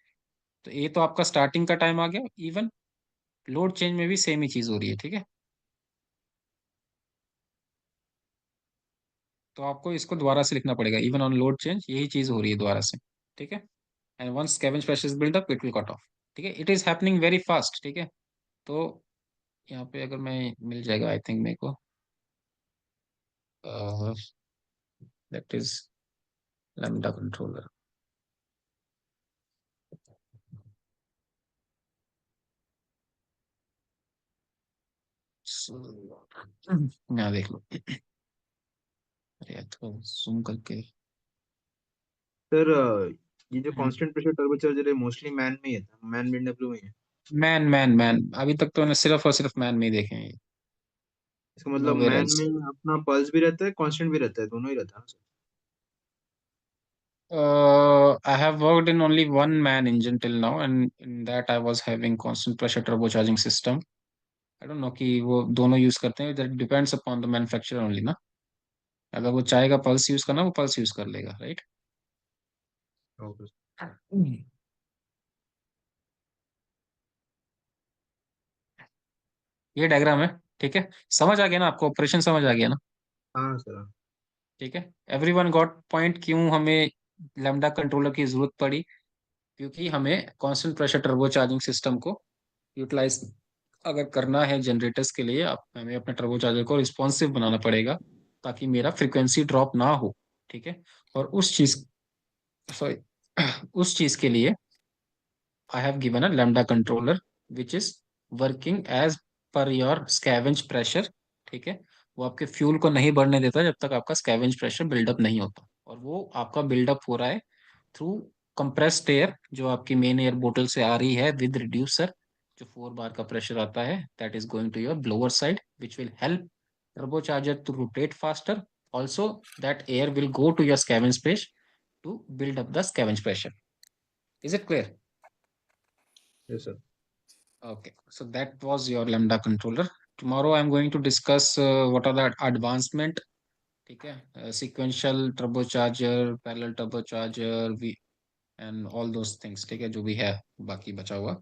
[SPEAKER 1] तो ये तो आपका स्टार्टिंग का टाइम आ गया। इवन लोड चेंज में भी सेम ही चीज हो रही है। ठीक है। तो आपको इसको दोबारा से लिखना पड़ेगा, इवन ऑन लोड चेंज यही चीज हो रही है दोबारा से। ठीक है। And once scavenge pressure is build up it will cut off. ठीक है, it is happening very fast. ठीक है। तो यहाँ पे अगर मैं मिल जाएगा आई थिंक मेरे को, दैट इज लैम्डा कंट्रोलर। यहाँ देख लो। अरे यार थोड़ा जूम करके।
[SPEAKER 4] सर ये जो
[SPEAKER 1] हम्म।
[SPEAKER 4] कांस्टेंट प्रेशर टर्बोचार्जर है मोस्टली मैन में ही है, मैन बीएमडब्ल्यू में ही है।
[SPEAKER 1] मैन मैन मैन अभी तक तो मैंने सिर्फ और सिर्फ मैन में ही देखे हैं,
[SPEAKER 4] इसका मतलब
[SPEAKER 1] नोवेयर
[SPEAKER 4] मैन
[SPEAKER 1] एल्स।
[SPEAKER 4] में अपना पल्स भी रहता है, कांस्टेंट भी रहता है, दोनों ही रहता है ना sir?
[SPEAKER 1] I have worked in only one man engine till now, and in that I was having constant pressure turbocharging system. I don't know कि वो दोनों यूज करते हैं, that depends upon the manufacturer only ना। अगर वो चाहेगा पल्स यूज करना वो पल्स यूज कर लेगा, राइट।
[SPEAKER 4] ओके।
[SPEAKER 1] ये डायग्राम है। ठीक है, समझ आ गया ना आपको, ऑपरेशन समझ आ गया ना।
[SPEAKER 4] हाँ सर।
[SPEAKER 1] ठीक है, एवरीवन गॉट पॉइंट, क्यों हमें लैम्डा कंट्रोलर की जरूरत पड़ी? क्योंकि हमें constant pressure turbo charging system को यूटिलाइज अगर करना है जनरेटर्स के लिए, आप हमें अपने टर्बो चार्जर को रिस्पॉन्सिव बनाना पड़ेगा ताकि मेरा फ्रीक्वेंसी ड्रॉप ना हो। ठीक है। और उस चीज, सॉरी, उस चीज के लिए I have given a lambda controller which is working as per your scavenge pressure। ठीक है। वो आपके फ्यूल को नहीं बढ़ने देता जब तक आपका स्कैवेंज प्रेशर बिल्डअप नहीं होता, और वो आपका बिल्डअप हो रहा है थ्रू कंप्रेस्ड एयर जो आपकी मेन एयर बोतल से आ रही है विद रिड्यूसर। जो 4 बार का प्रेशर आता है that is going to your blower side which will help turbocharger to rotate faster। Also that air will go to your scavenge space to build up the scavenge pressure। Is it clear?
[SPEAKER 4] Yes sir.
[SPEAKER 1] Okay, so that was your lambda controller. Tomorrow I'm going to discuss what are the advancement, ठीक है, sequential turbocharger, parallel turbocharger, and all those things, ठीक है, जो भी है बाकी बचा हुआ।